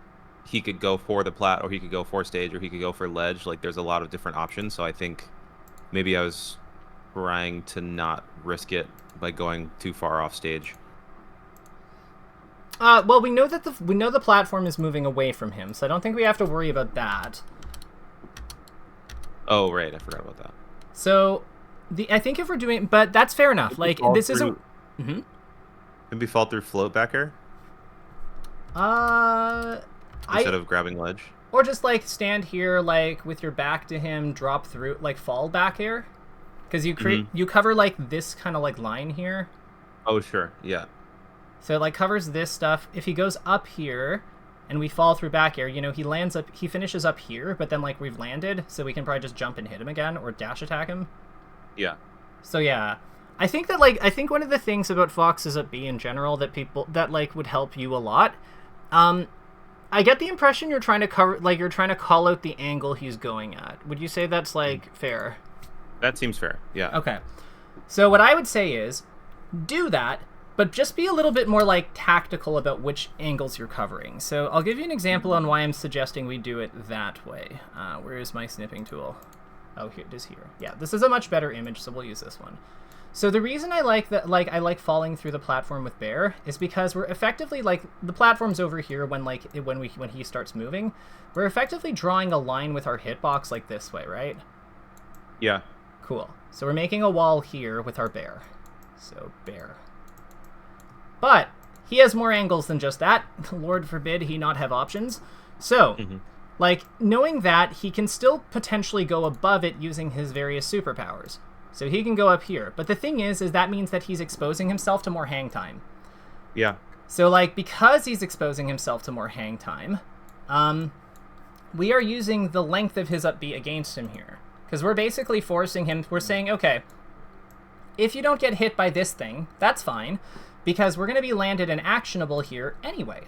he could go for the plat, or he could go for stage, or he could go for ledge. Like there's a lot of different options, so I think maybe I was trying to not risk it by going too far off stage.
Well, we know that the platform is moving away from him, so I don't think we have to worry about that.
Oh right, I forgot about that.
So, I think if we're doing, but that's fair enough. Like this isn't.
Maybe fall through float back here. Instead of grabbing ledge.
Or just like stand here, like with your back to him, drop through, like fall back here. Because you cover like this kind of like line here.
Oh sure, yeah.
So it like covers this stuff. If he goes up here, and we fall through back air, he finishes up here, but then like we've landed, so we can probably just jump and hit him again or dash attack him.
Yeah.
So yeah, I think one of the things about Fox's up B in general that like would help you a lot. I get the impression you're trying to call out the angle he's going at. Would you say that's like fair?
That seems fair, yeah.
Okay. So what I would say is, do that, but just be a little bit more, like, tactical about which angles you're covering. So I'll give you an example on why I'm suggesting we do it that way. Where is my snipping tool? Oh, here it is here. Yeah, this is a much better image, so we'll use this one. So the reason I like falling through the platform with Bear is because we're effectively, like, the platform's over here when he starts moving. We're effectively drawing a line with our hitbox like this way, right?
Yeah.
Cool. So we're making a wall here with our Bear. So Bear. But he has more angles than just that. Lord forbid he not have options. So, like, knowing that, he can still potentially go above it using his various superpowers. So he can go up here. But the thing is that means that he's exposing himself to more hang time.
Yeah.
So, like, because he's exposing himself to more hang time, we are using the length of his up B against him here. Because we're basically forcing him, we're saying, okay, if you don't get hit by this thing, that's fine, because we're going to be landed and actionable here anyway.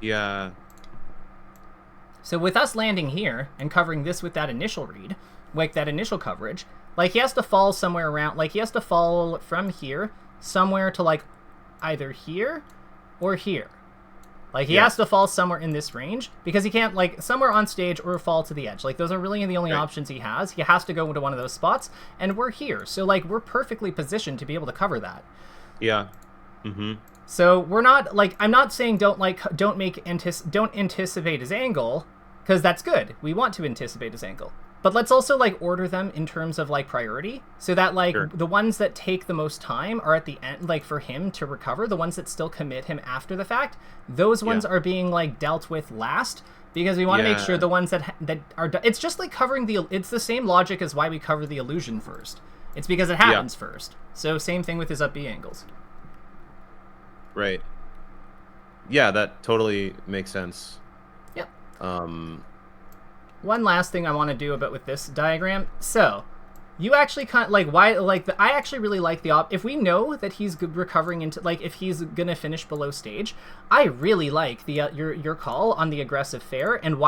Yeah.
So with us landing here and covering this with that initial read, like that initial coverage, like he has to fall somewhere around, like he has to fall from here somewhere to like either here or here. Like, he has to fall somewhere in this range, because he can't, like, somewhere on stage or fall to the edge. Like, those are really the only options he has. He has to go into one of those spots, and we're here. So, like, we're perfectly positioned to be able to cover that.
Yeah.
So, we're not, like, I'm not saying don't anticipate his angle, because that's good. We want to anticipate his angle. But let's also, like, order them in terms of, like, priority, so that, like, the ones that take the most time are at the end, like, for him to recover. The ones that still commit him after the fact, those ones are being, like, dealt with last, because we want to make sure the ones that are... It's just like covering it's the same logic as why we cover the illusion first. It's because it happens first. So same thing with his up B angles.
Right. Yeah, that totally makes sense.
Yep. One last thing I want to do with this diagram. So, You actually kind of, like, why, like, I actually really like the if we know that he's recovering into, like, if he's gonna finish below stage, I really like the your call on the aggressive fair and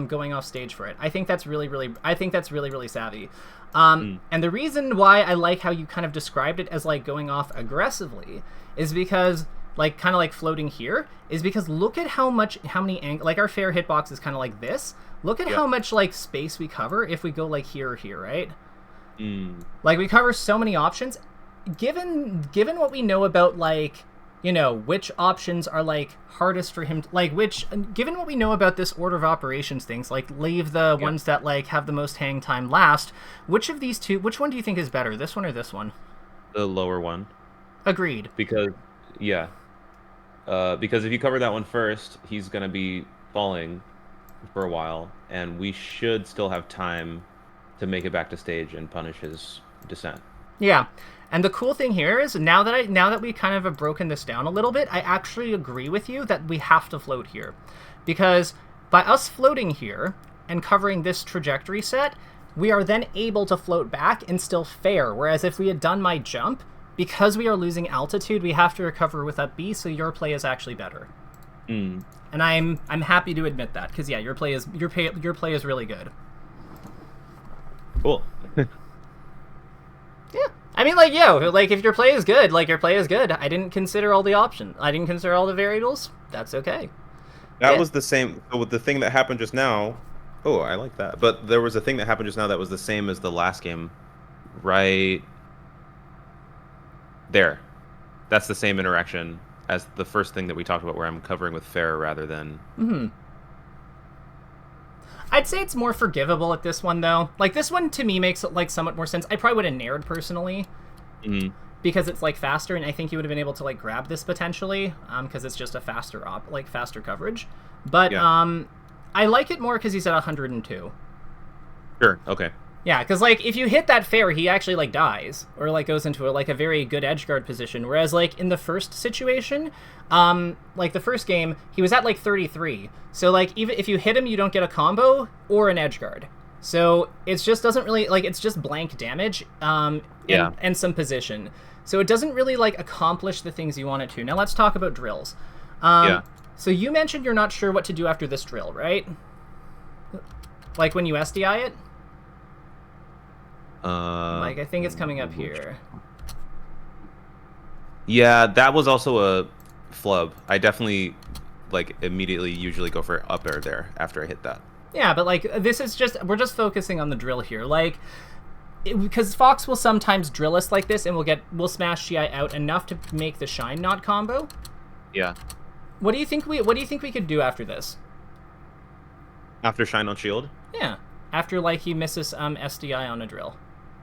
going off stage for it. I think that's really savvy. And the reason why I like how you kind of described it as, like, going off aggressively is because, like, kind of like floating here, is because look at how many like, our fair hitbox is kind of like this. Look at how much, like, space we cover if we go, like, here or here, right? Like, we cover so many options. Given what we know about, like, you know, which options are, like, hardest for him, like, given what we know about this order of operations things, like, leave the ones that, like, have the most hang time last, which one do you think is better, this one or this one?
The lower one.
Agreed.
Because if you cover that one first, he's going to be falling for a while, and we should still have time to make it back to stage and punish his descent.
Yeah. And the cool thing here is now that we kind of have broken this down a little bit, I actually agree with you that we have to float here. Because by us floating here and covering this trajectory set, we are then able to float back and still fair. Whereas if we had done my jump, because we are losing altitude, we have to recover with up B, so your play is actually better. And I'm happy to admit that, because yeah, your play is really good.
Cool.
Yeah. I mean, like, like, if your play is good, like, your play is good. I didn't consider all the options. I didn't consider all the variables. That's okay.
That was the same. So with the thing that happened just now. Oh, I like that. But there was a thing that happened just now that was the same as the last game. Right there. That's the same interaction as the first thing that we talked about, where I'm covering with fair rather than...
I'd say it's more forgivable at this one, though. Like, this one, to me, makes, like, somewhat more sense. I probably would have nared, personally, because it's, like, faster, and I think you would have been able to, like, grab this, potentially, because it's just a faster coverage. But, I like it more because he's at 102.
Sure, okay.
Yeah, because, like, if you hit that fair, he actually, like, dies, or, like, goes into, a very good edgeguard position, whereas, like, in the first situation, like, the first game, he was at, like, 33, so, like, even if you hit him, you don't get a combo or an edgeguard, so it just doesn't really, like, it's just blank damage, and some position, so it doesn't really, like, accomplish the things you want it to. Now, let's talk about drills. So you mentioned you're not sure what to do after this drill, right? Like, when you SDI it? Like, I think it's coming up here.
Yeah, that was also a flub. I definitely, like, immediately usually go for up air there after I hit that.
Yeah, but, like, we're just focusing on the drill here. Like, because Fox will sometimes drill us like this, and we'll smash GI out enough to make the shine not combo.
Yeah.
What do you think we could do after this?
After shine on shield?
Yeah. After, like, he misses SDI on a drill.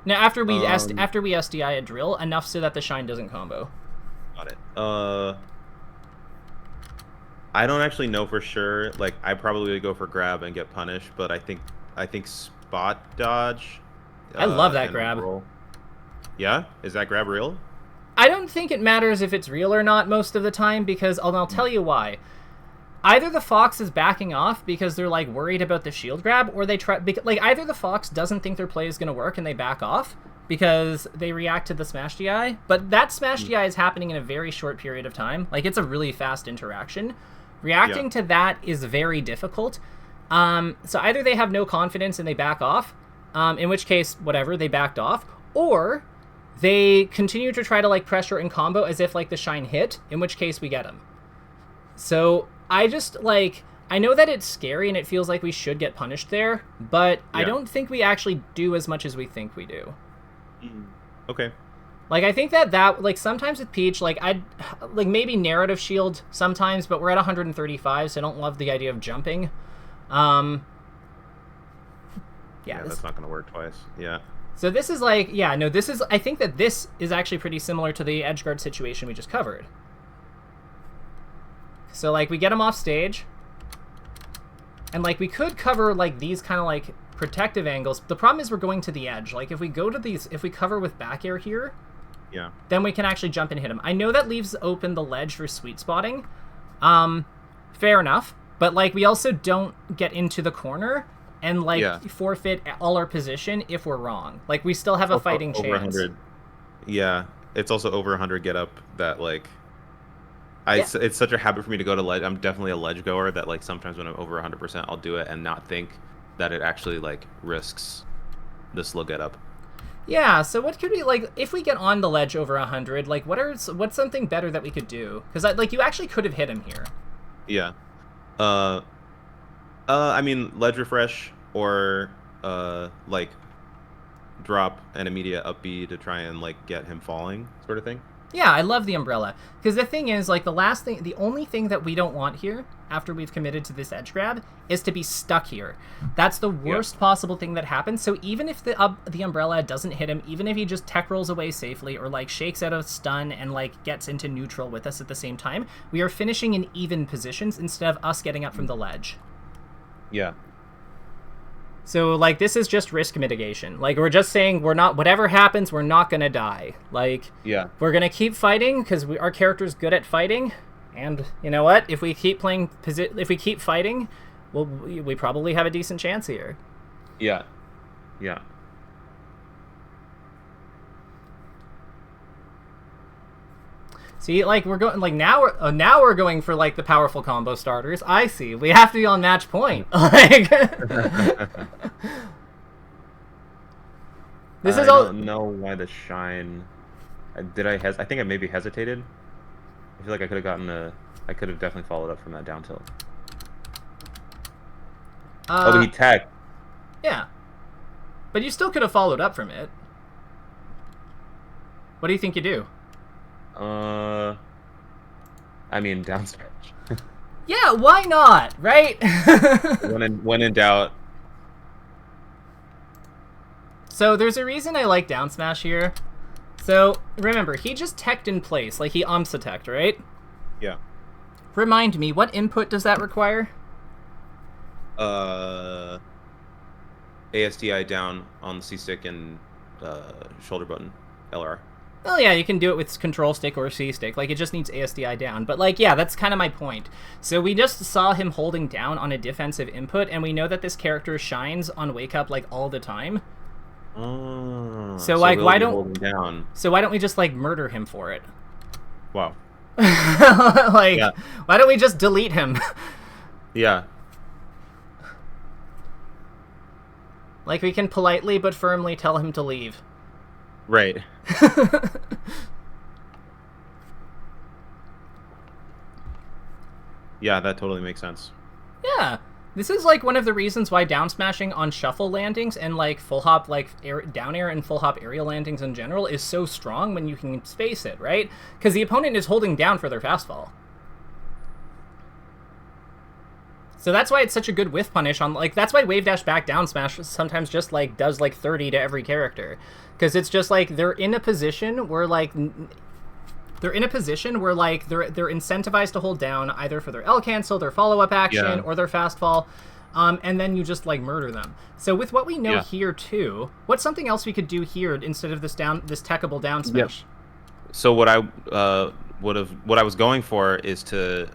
Now, after we SDI a drill, enough so that the shine doesn't combo.
Got it. I don't actually know for sure. Like, I probably would go for grab and get punished, but I think spot dodge.
I love that grab.
Roll. Yeah? Is that grab real?
I don't think it matters if it's real or not most of the time, because I'll tell you why. Either the Fox is backing off because they're, like, worried about the shield grab, or they try... Like, either the Fox doesn't think their play is going to work and they back off because they react to the smash DI, but that smash DI is happening in a very short period of time. Like, it's a really fast interaction. Reacting to that is very difficult. So either they have no confidence and they back off, in which case, whatever, they backed off, or they continue to try to, like, pressure and combo as if, like, the shine hit, in which case we get them. So... I just, like, I know that it's scary and it feels like we should get punished there, but I don't think we actually do as much as we think we do.
Okay.
Like, I think that like, sometimes with Peach, like, I'd, like, maybe narrative shield sometimes, but we're at 135, so I don't love the idea of jumping. Yeah,
that's not going to work twice. Yeah.
So this is, like, I think that this is actually pretty similar to the edgeguard situation we just covered. So, like, we get him off stage, and, like, we could cover, like, these kind of, like, protective angles. The problem is we're going to the edge. Like, if we go to these, if we cover with back air here, then we can actually jump and hit him. I know that leaves open the ledge for sweet spotting. Fair enough. But, like, we also don't get into the corner and like
Yeah.
forfeit all our position if we're wrong. Like we still have a fighting
over
chance.
100. Yeah, it's also over 100 get up that like it's such a habit for me to go to ledge. I'm definitely a ledge goer that like sometimes when I'm over 100%, I'll do it and not think that it actually like risks the slow get up.
Yeah, so what could we, like, if we get on the ledge over 100, like, what's something better that we could do? Because, like, you actually could have hit him here.
Yeah. I mean, ledge refresh or, like, drop an immediate up B to try and, like, get him falling sort of thing.
Yeah, I love the umbrella. Because the thing is, like, the only thing that we don't want here, after we've committed to this edge grab, is to be stuck here. That's the worst possible thing that happens. So even if the umbrella doesn't hit him, even if he just tech rolls away safely, or, like, shakes out of stun and, like, gets into neutral with us at the same time, we are finishing in even positions instead of us getting up from the ledge.
Yeah.
So, like, this is just risk mitigation. Like, we're just saying whatever happens, we're not going to die. Like,
yeah,
we're going to keep fighting because our character's good at fighting. And you know what? If we keep fighting, we probably have a decent chance here.
Yeah. Yeah.
See, like, we're going, like, now we're going for, like, the powerful combo starters. I see. We have to be on match point. Like, this is all.
I don't know why the shine. I think I maybe hesitated. I feel like I could have definitely followed up from that down tilt. But he tagged.
Yeah. But you still could have followed up from it. What do you think you do?
I mean, down smash.
Yeah, why not, right?
when in doubt.
So there's a reason I like down smash here. So remember, he just teched in place, like he attacked, right?
Yeah.
Remind me, what input does that require?
ASDI down on the C stick and shoulder button, LR.
Oh yeah, you can do it with control stick or C stick. Like, it just needs ASDI down. But, like, yeah, that's kind of my point. So we just saw him holding down on a defensive input, and we know that this character shines on wake up, like, all the time.
Oh.
So like, why don't we just, like, murder him for it?
Wow.
Like, yeah. Why don't we just delete him?
Yeah.
Like, we can politely but firmly tell him to leave.
Right. Yeah, that totally makes sense.
Yeah. This is, like, one of the reasons why down smashing on shuffle landings and, like, full hop, like, down air and full hop aerial landings in general is so strong when you can space it, right? Because the opponent is holding down for their fastfall. So that's why it's such a good whiff punish on, like, that's why wave dash back down smash sometimes just, like, does, like, 30 to every character. Because it's just, like, they're in a position where, like, they're incentivized to hold down either for their L cancel, their follow-up action, or their fast fall, and then you just, like, murder them. So with what we know here, too, what's something else we could do here instead of this techable down smash?
Yep. So what I was going for is to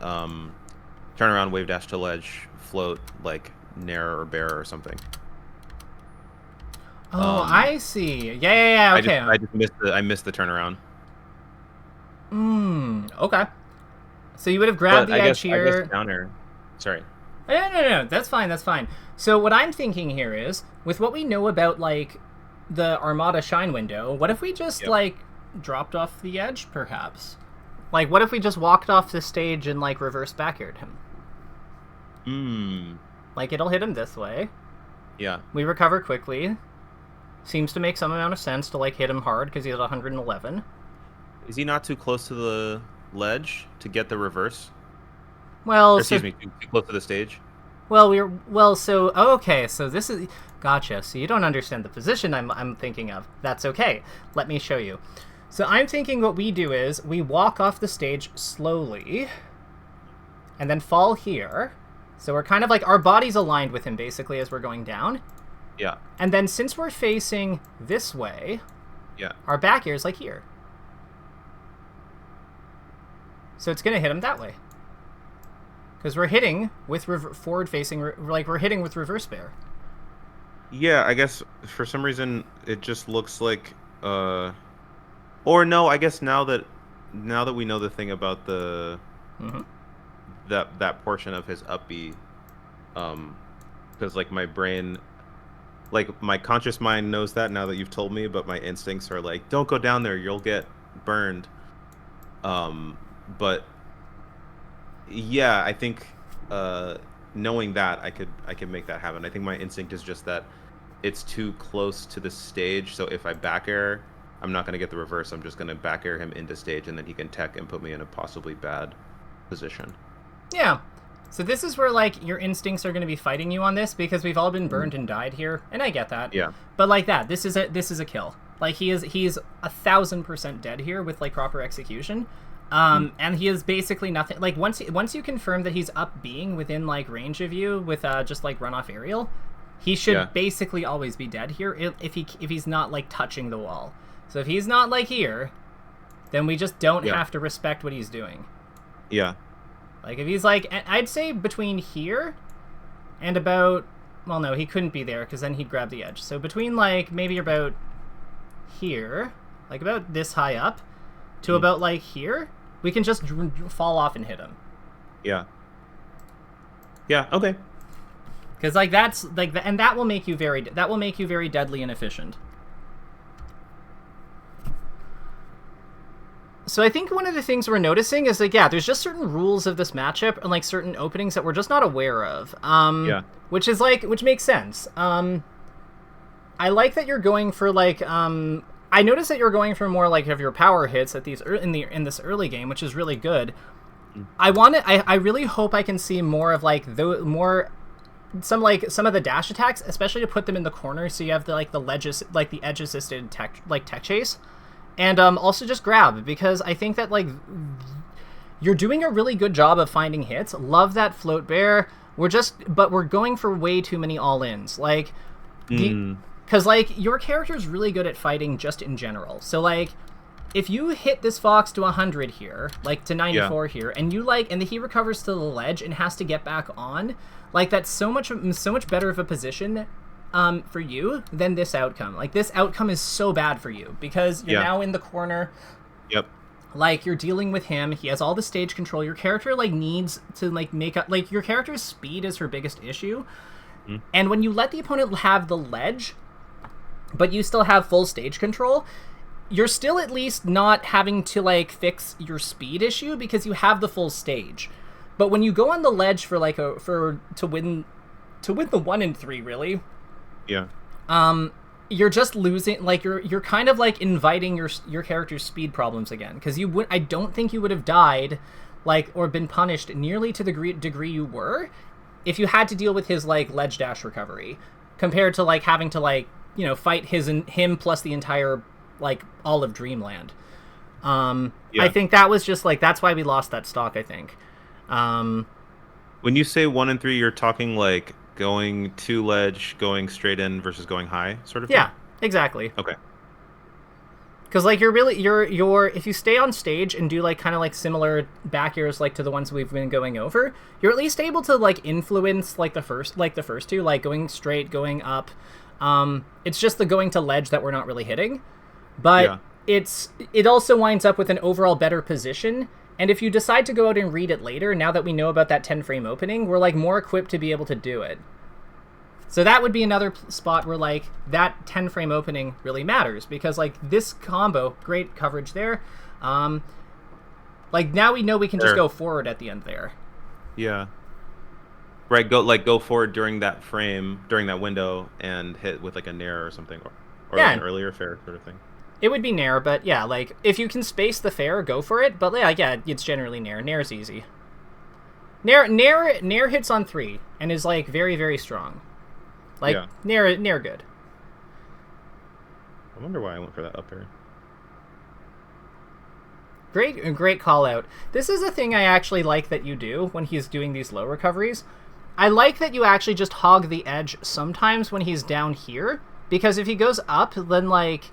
turn around wave dash to ledge, float, like, nair or bear or something.
Oh, I see. Yeah, okay.
I missed the turnaround.
Okay. So you would have grabbed the edge here.
I guess down air. Sorry.
No. That's fine. So what I'm thinking here is, with what we know about, like, the Armada Shine window, what if we just, like, dropped off the edge, perhaps? Like, what if we just walked off the stage and, like, reverse back-aired him? Like, it'll hit him this way.
Yeah.
We recover quickly. Seems to make some amount of sense to, like, hit him hard because he's at 111.
Is he not too close to the ledge to get the reverse?
Well,
too close to the stage?
Well, so okay, so this is... Gotcha, so you don't understand the position I'm thinking of. That's okay. Let me show you. So I'm thinking what we do is, we walk off the stage slowly, and then fall here. So we're kind of like, our body's aligned with him, basically, as we're going down.
Yeah.
And then since we're facing this way, our back air is like here. So it's going to hit him that way. Because we're hitting with forward-facing, like, we're hitting with reverse bear.
Yeah, I guess for some reason it just looks like or no, I guess now that we know the thing about the
Mm-hmm.
that portion of his up B, um because like my brain, like my conscious mind knows that now that you've told me, but my instincts are like, don't go down there, you'll get burned. But yeah, I think knowing that I could make that happen. I think my instinct is just that it's too close to the stage, so if I back air, I'm not going to get the reverse. I'm just going to back air him into stage, and then he can tech and put me in a possibly bad position.
Yeah. So this is where, like, your instincts are going to be fighting you on this, because we've all been burned and died here, and I get that.
Yeah.
But like that, this is a kill. Like, he's 1,000% dead here with like proper execution. And he is basically nothing. Like, once you confirm that he's up being within like range of you with just like run off aerial, he should basically always be dead here if he's not like touching the wall. So if he's not like here, then we just don't have to respect what he's doing.
Yeah.
Like, if he's like, I'd say between here and about, well, no, he couldn't be there because then he'd grab the edge. So between like maybe about here, like about this high up, to about like here, we can just fall off and hit him.
Yeah. Yeah. Okay.
Because like that's like, and that will make you very deadly and efficient. So I think one of the things we're noticing is like, yeah, there's just certain rules of this matchup and like certain openings that we're just not aware of. Which makes sense. I like that you're going for like, I noticed that you're going for more like of your power hits at these in this early game, which is really good. I really hope I can see more of like some of the dash attacks, especially to put them in the corner, so you have the edge assisted tech chase. And also just grab, because I think that like you're doing a really good job of finding hits. Love that float bear. But we're going for way too many all-ins. Like, because like your character's really good at fighting just in general. So like, if you hit this fox to 100 here, like to 94 here, and he recovers to the ledge and has to get back on, like that's so much better of a position for you than this outcome. Like, this outcome is so bad for you because you're now in the corner.
Yep.
Like, you're dealing with him. He has all the stage control. Your character like needs to like make up, like, your character's speed is her biggest issue. And when you let the opponent have the ledge, but you still have full stage control, you're still at least not having to like fix your speed issue because you have the full stage. But when you go on the ledge for like to win the 1 in 3, really, you're just losing, like, you're kind of like inviting your character's speed problems again, because I don't think you would have died like or been punished nearly to the degree you were if you had to deal with his like ledge dash recovery, compared to like having to like, you know, fight him plus the entire like all of Dreamland. I think that was just like, that's why we lost that stock, I think.
When you say 1 in 3, you're talking like going to ledge, going straight in versus going high, sort of thing?
Yeah, exactly.
Okay.
Because like you're if you stay on stage and do like kind of like similar back airs like to the ones we've been going over, you're at least able to like influence like the first two, like going straight, going up. It's just the going to ledge that we're not really hitting, but it also winds up with an overall better position. And if you decide to go out and read it later, now that we know about that 10-frame opening, we're like more equipped to be able to do it. So that would be another spot where like that 10-frame opening really matters, because like this combo, great coverage there. Like now we know we can just go forward at the end there.
Yeah. Right, go forward during that frame, during that window, and hit with like a nair or something, or like an earlier fair sort of thing.
It would be nair, but yeah, like if you can space the fair, go for it. But yeah, it's generally nair. Nair's easy. Nair hits on 3 and is like very, very strong. Like nair good.
I wonder why I went for that up air.
Great call out. This is a thing I actually like that you do when he's doing these low recoveries. I like that you actually just hog the edge sometimes when he's down here, because if he goes up, then like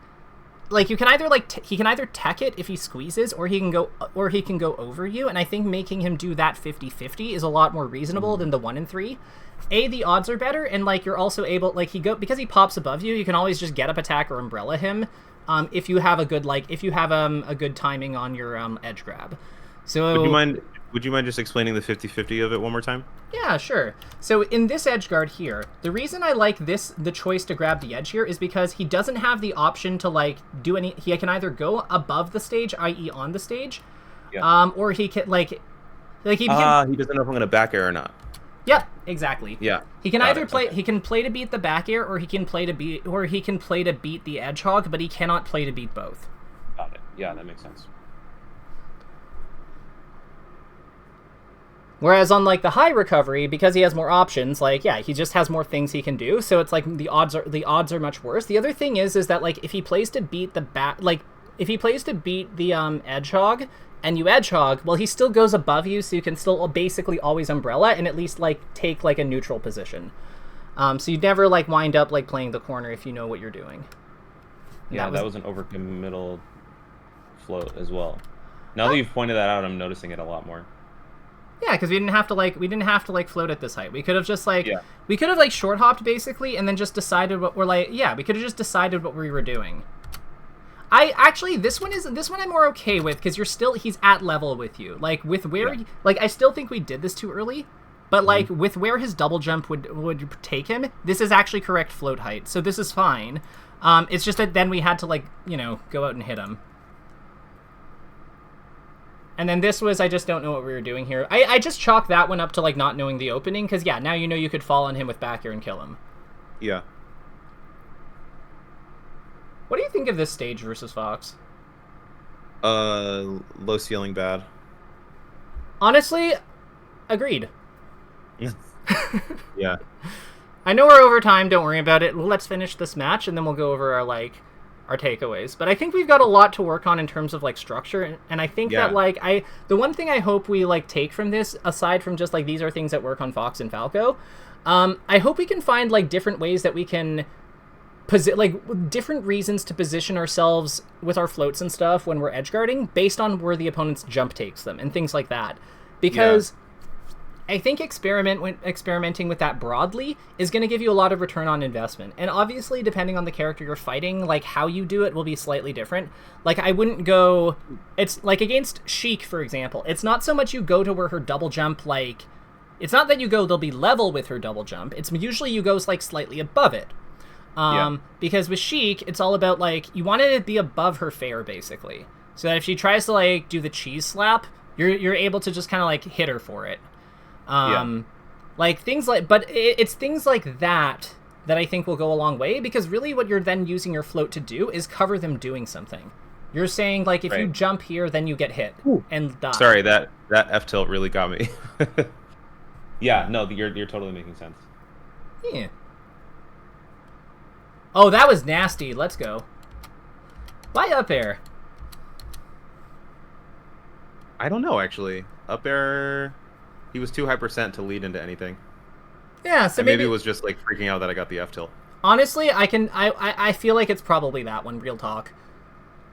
like you can either like he can either tech it if he squeezes, or he can go over you, and I think making him do that 50-50 is a lot more reasonable than the 1 in 3. The odds are better, and like you're also able, like because he pops above you, you can always just get up attack or umbrella him, if you have a good a good timing on your edge grab. So
would you mind just explaining the 50-50 of it one more time?
Yeah, sure. So in this edge guard here, the reason I like the choice to grab the edge here is because he doesn't have the option to like do any. He can either go above the stage, i.e. on the stage, or he can he doesn't know if I'm going to back air or not. Yep, exactly.
Yeah.
He can either play. Okay. He can play to beat the back air, or he can play to beat the edgehog, but he cannot play to beat both.
Got it. Yeah, that makes sense.
Whereas on like the high recovery, because he has more options, like he just has more things he can do. So it's like the odds are much worse. The other thing is that like if he plays to beat the edgehog and you edgehog, well, he still goes above you, so you can still basically always umbrella and at least like take like a neutral position. So you never like wind up like playing the corner if you know what you're doing.
Yeah, that was an overcommittal float as well. Now that you've pointed that out, I'm noticing it a lot more.
Yeah, because we didn't have to float at this height. We could have just we could have like short hopped basically, and then just decided what we're like. Yeah, we could have just decided what we were doing. This one I'm more okay with, because he's at level with you. Like with where I still think we did this too early, but like with where his double jump would take him, this is actually correct float height. So this is fine. It's just that then we had to go out and hit him. And then this was, I just don't know what we were doing here. I just chalked that one up to like not knowing the opening, because now you know you could fall on him with back air and kill him.
Yeah.
What do you think of this stage versus Fox?
Low ceiling bad.
Honestly, agreed.
Yeah.
I know we're over time, don't worry about it. Let's finish this match and then we'll go over our takeaways. But I think we've got a lot to work on in terms of like structure, and I think that the one thing I hope we take from this, aside from just these are things that work on Fox and Falco, I hope we can find different ways that we can different reasons to position ourselves with our floats and stuff when we're edge guarding based on where the opponent's jump takes them and things like that. Because I think experimenting with that broadly is going to give you a lot of return on investment. And obviously, depending on the character you're fighting, how you do it will be slightly different. I wouldn't go... It's against Sheik, for example. It's not so much you go to where her double jump, it's not that you go, they'll be level with her double jump. It's usually you go, slightly above it. Because with Sheik, it's all about, you want it to be above her fair, basically. So that if she tries to, do the cheese slap, you're able to just kind of, hit her for it. It's things like that I think will go a long way, because really what you're then using your float to do is cover them doing something. You're saying, if you jump here, then you get hit and die.
Sorry, that F-tilt really got me.
Yeah, no, you're totally making sense.
Yeah. Oh, that was nasty. Let's go. Why up air?
I don't know, actually. Up air... He was too high percent to lead into anything.
Yeah, so
maybe it was just freaking out that I got the F tilt.
Honestly, I feel like it's probably that one, real talk.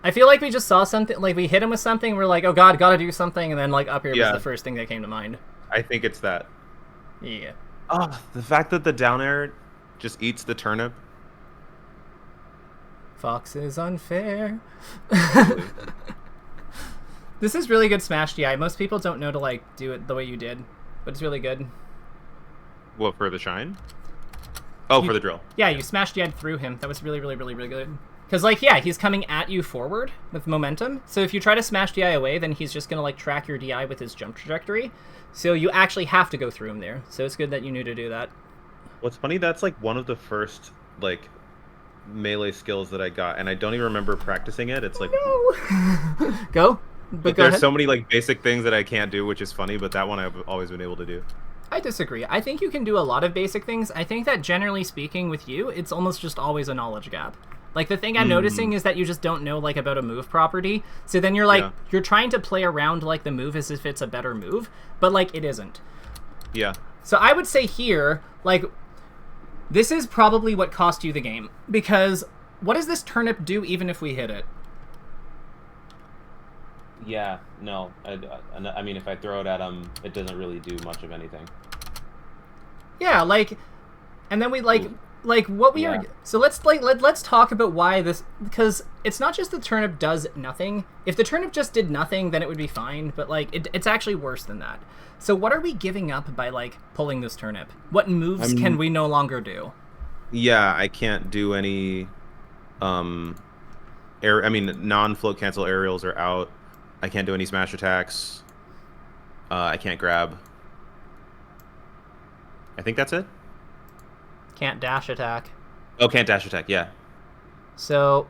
I feel like we just saw something, we hit him with something, we're like, oh god, gotta do something, and then up here was the first thing that came to mind.
I think it's that.
Yeah.
Oh, the fact that the down air just eats the turnip.
Fox is unfair. This is really good smash DI. Most people don't know to do it the way you did, but it's really good.
What, for the shine? Oh, for the drill.
Yeah, you smash DI'd through him. That was really, really, really, really good. Because he's coming at you forward with momentum. So if you try to smash DI away, then he's just gonna track your DI with his jump trajectory. So you actually have to go through him there. So it's good that you knew to do that.
What's funny, that's one of the first melee skills that I got, and I don't even remember practicing it. It's
no. Go.
But there's so many basic things that I can't do, which is funny, but that one I've always been able to do.
I disagree. I think you can do a lot of basic things. I think that generally speaking with you, it's almost just always a knowledge gap. The thing I'm noticing is that you just don't know about a move property. So then you're you're trying to play around the move as if it's a better move, but it isn't.
Yeah.
So I would say here, this is probably what cost you the game, because what does this turnip do even if we hit it?
Yeah, no. I mean, if I throw it at him, it doesn't really do much of anything.
Yeah, like, and then we like what we are. So let's let's talk about why this, because it's not just the turnip does nothing. If the turnip just did nothing, then it would be fine. But like, it's actually worse than that. So what are we giving up by like pulling this turnip? What moves can we no longer do?
Yeah, I can't do any. Non-float cancel aerials are out. I can't do any smash attacks. I can't grab. I think that's it.
Can't dash attack.
Oh, can't dash attack, yeah.
So,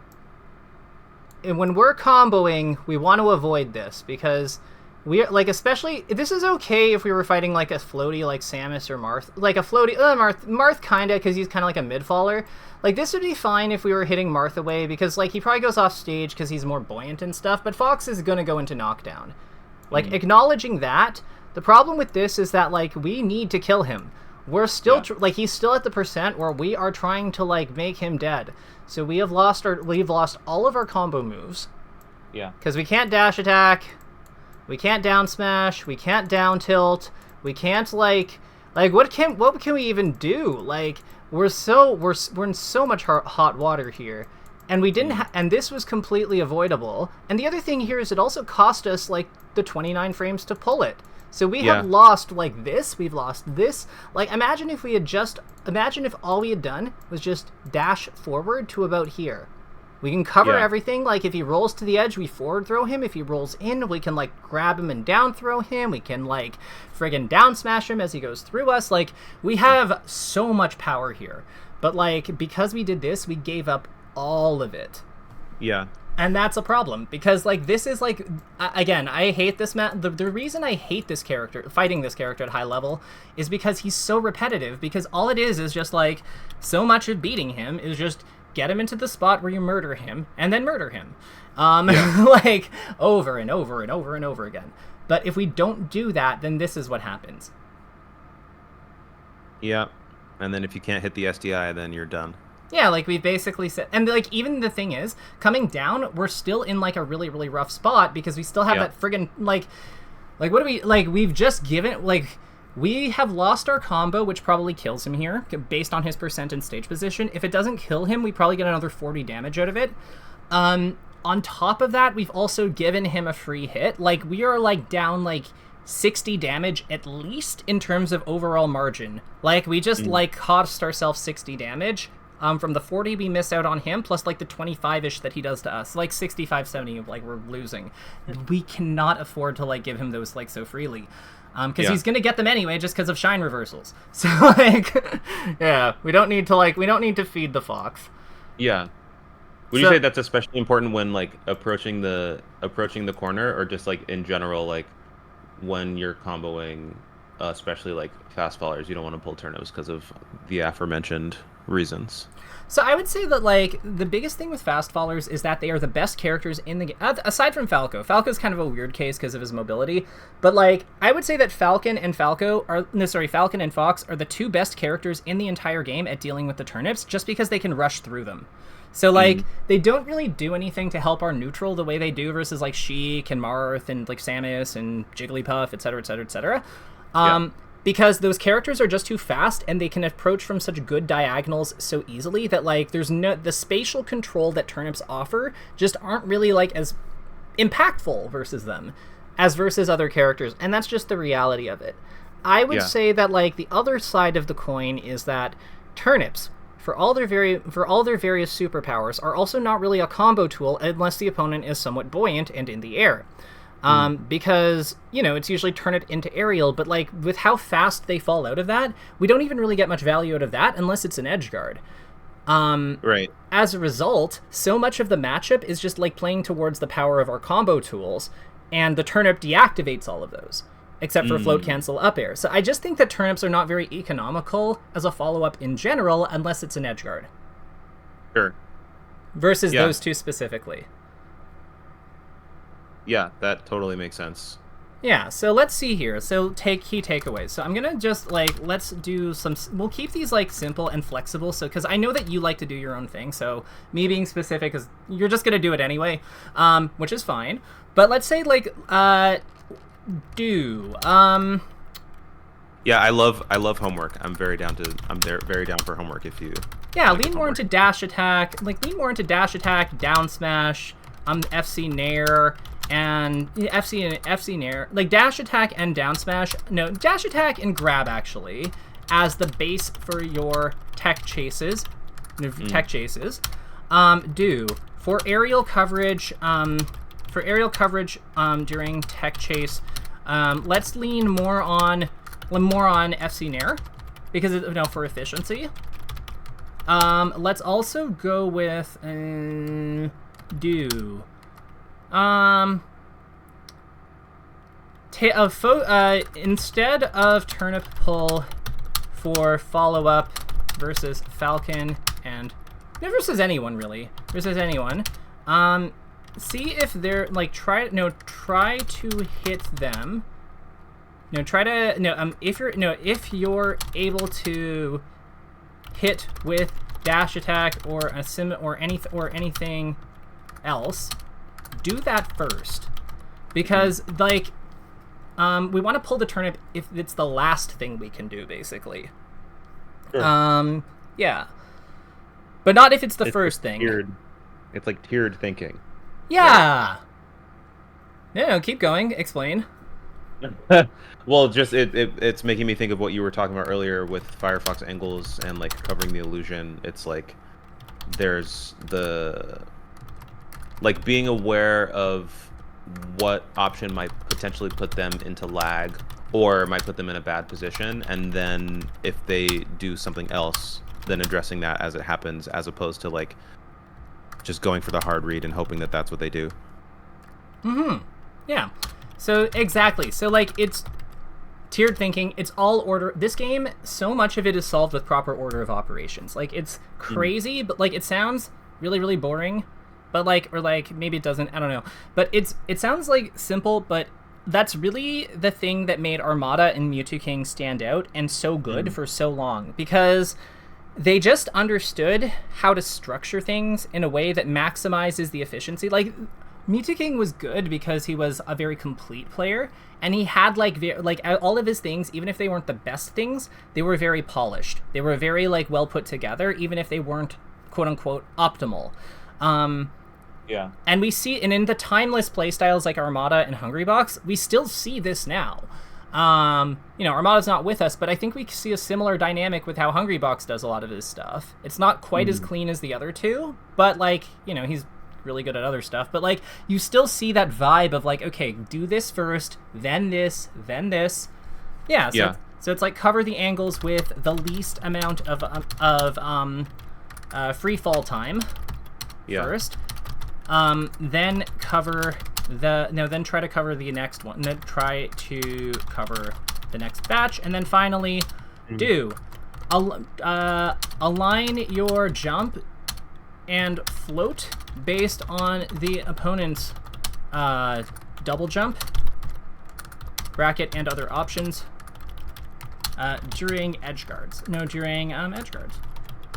and when we're comboing, we want to avoid this, because we're, like, especially, this is okay if we were fighting, like, a floaty like Samus or Marth. Like, a floaty, Marth kinda, because he's kind of like a mid-faller. Like, this would be fine if we were hitting Marth away, because, like, he probably goes off stage because he's more buoyant and stuff, but Fox is gonna go into knockdown. Like, acknowledging that, the problem with this is that, like, we need to kill him. We're still, like, he's still at the percent where we are trying to, like, make him dead. So we've lost all of our combo moves.
Yeah.
Because we can't dash attack, we can't down smash, we can't down tilt, we can't, like, what can we even do? Like, we're in so much hot water here. And we didn't, and this was completely avoidable. And the other thing here is it also cost us, like, the 29 frames to pull it. So we have lost, like, this, we've lost this. Like, imagine if all we had done was just dash forward to about here. We can cover everything. Like, if he rolls to the edge, we forward throw him. If he rolls in, we can, like, grab him and down throw him. We can, like, friggin' down smash him as he goes through us. Like, we have so much power here. But, like, because we did this, we gave up all of it.
Yeah.
And that's a problem, because, like, this is, like, again, I hate this the reason I hate this character, fighting this character at high level, is because he's so repetitive, because all it is just, like, so much of beating him is just get him into the spot where you murder him, and then murder him. Like, over and over and over and over again. But if we don't do that, then this is what happens.
Yeah. And then if you can't hit the SDI, then you're done.
Yeah, like, we basically said, and, like, even the thing is, coming down, we're still in, like, a really, really rough spot, because we still have that friggin', like, what do we, like, we've just given, like, we have lost our combo, which probably kills him here, based on his percent and stage position. If it doesn't kill him, we probably get another 40 damage out of it. On top of that, we've also given him a free hit. Like, we are, like, down, like, 60 damage at least in terms of overall margin. Like, we just, like, cost ourselves 60 damage. From the 40 we miss out on him, plus, like, the 25-ish that he does to us. Like, 65, 70, like, we're losing. We cannot afford to, like, give him those, like, so freely. Because he's gonna get them anyway, just because of shine reversals. So, like, yeah, we don't need to feed the fox.
Yeah. Would you say that's especially important when, like, approaching the corner, or just, like, in general, like, when you're comboing, especially, like, fast fallers, you don't want to pull turnips because of the aforementioned reasons?
So I would say that, like, the biggest thing with fast fallers is that they are the best characters in the game, aside from Falco. Falco's kind of a weird case because of his mobility, but, like, I would say that Falcon and Fox are the two best characters in the entire game at dealing with the turnips, just because they can rush through them. So, like, they don't really do anything to help our neutral the way they do versus, like, Sheik and Marth and, like, Samus and Jigglypuff, etc., etc., etc. Because those characters are just too fast, and they can approach from such good diagonals so easily that, like, the spatial control that turnips offer just aren't really, like, as impactful versus them as versus other characters, and that's just the reality of it. I would say that, like, the other side of the coin is that turnips, for all their various superpowers, are also not really a combo tool unless the opponent is somewhat buoyant and in the air. Because, you know, it's usually turn it into aerial, but, like, with how fast they fall out of that, we don't even really get much value out of that unless it's an edge guard.
Right.
As a result, so much of the matchup is just, like, playing towards the power of our combo tools, and the turnip deactivates all of those, except for float cancel up air. So I just think that turnips are not very economical as a follow-up in general unless it's an edge guard.
Sure.
Versus those two specifically.
Yeah, that totally makes sense.
Yeah, so let's see here. So key takeaways. So I'm gonna just let's do some. We'll keep these simple and flexible. So because I know that you like to do your own thing. So me being specific is you're just gonna do it anyway, which is fine. But let's say do.
Yeah, I love homework. I'm very down for homework if you.
Yeah, lean more into dash attack. Lean more into dash attack, down smash, FC nair. And FC nair, dash attack and down smash. No, dash attack and grab actually as the base for your tech chases. Do for aerial coverage. During tech chase. Let's lean more on FC nair because for efficiency. Let's also go with do. Instead of turnip pull for follow up versus Falcon and versus anyone really see if they're try to hit them. If you're able to hit with dash attack or a sim or anything else, do that first because we want to pull the turnip if it's the last thing we can do basically. Sure. Yeah, but not if it's the first thing.
It's tiered thinking.
Yeah. No, keep going. Explain.
Well, just it's making me think of what you were talking about earlier with Firefox angles and covering the illusion. It's there's the being aware of what option might potentially put them into lag or might put them in a bad position, and then if they do something else, then addressing that as it happens, as opposed to just going for the hard read and hoping that that's what they do.
Yeah. So exactly. So it's tiered thinking. It's all order. This game, so much of it is solved with proper order of operations. It's crazy, but it sounds really, really boring. But maybe it doesn't. I don't know. But it sounds simple, but that's really the thing that made Armada and Mewtwo King stand out and so good for so long, because they just understood how to structure things in a way that maximizes the efficiency. Mewtwo King was good because he was a very complete player, and he had all of his things, even if they weren't the best things, they were very polished. They were very well put together, even if they weren't quote unquote optimal.
Yeah.
And we see, and in the timeless playstyles like Armada and Hungrybox, we still see this now. Armada's not with us, but I think we see a similar dynamic with how Hungrybox does a lot of his stuff. It's not quite as clean as the other two, but he's really good at other stuff. But you still see that vibe of okay, do this first, then this, then this. Yeah. So it's cover the angles with the least amount of free fall time first. Then try to cover the next one. Then try to cover the next batch, and then finally, align your jump and float based on the opponent's double jump, bracket, and other options during edge guards. During edge guards.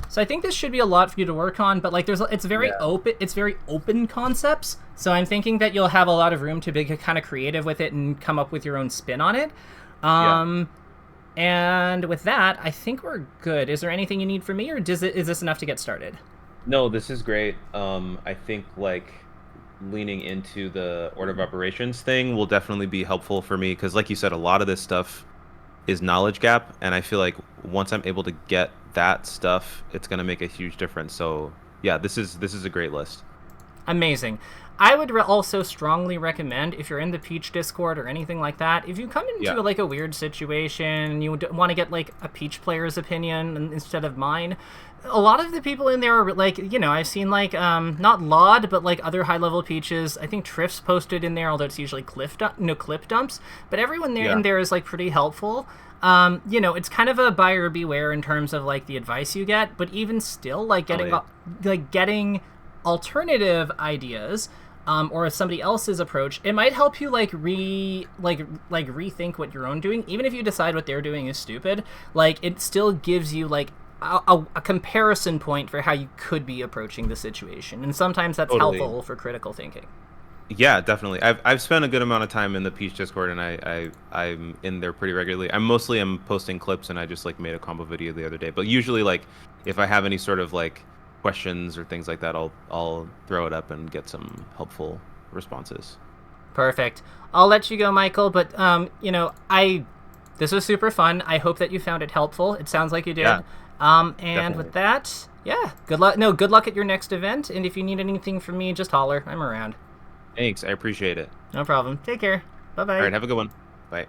So I think this should be a lot for you to work on, but it's very open. It's very open concepts. So I'm thinking that you'll have a lot of room to be kind of creative with it and come up with your own spin on it. And with that, I think we're good. Is there anything you need from me, or is this enough to get started?
No, this is great. I think leaning into the order of operations thing will definitely be helpful for me because, like you said, a lot of this stuff is knowledge gap, and I feel once I'm able to get that stuff, it's going to make a huge difference. So yeah, this is a great list.
Amazing. I would also strongly recommend, if you're in the Peach Discord or anything like that, if you come into a weird situation and you want to get a Peach player's opinion instead of mine, a lot of the people in there are I've seen not Laud, but other high level Peaches. I think Triff's posted in there, although it's usually clip dumps, but everyone there in there is pretty helpful. It's kind of a buyer beware in terms of the advice you get, but even still getting alternative ideas or somebody else's approach, it might help you like rethink what your own doing. Even if you decide what they're doing is stupid, like it still gives you like a comparison point for how you could be approaching the situation, and sometimes that's helpful for critical thinking.
Yeah, definitely. I've spent a good amount of time in the Peach Discord, and I'm in there pretty regularly. I'm posting clips, and I just like made a combo video the other day. But usually, like if I have any sort of like questions or things like that, I'll throw it up and get some helpful responses.
Perfect. I'll let you go, Michael. But this was super fun. I hope that you found it helpful. It sounds like you did.
Yeah,
and
definitely.
with that, yeah, good luck. No, good luck at your next event. And if you need anything from me, just holler. I'm around.
Thanks, I appreciate it.
No problem. Take care. Bye-bye.
All right, have a good one. Bye.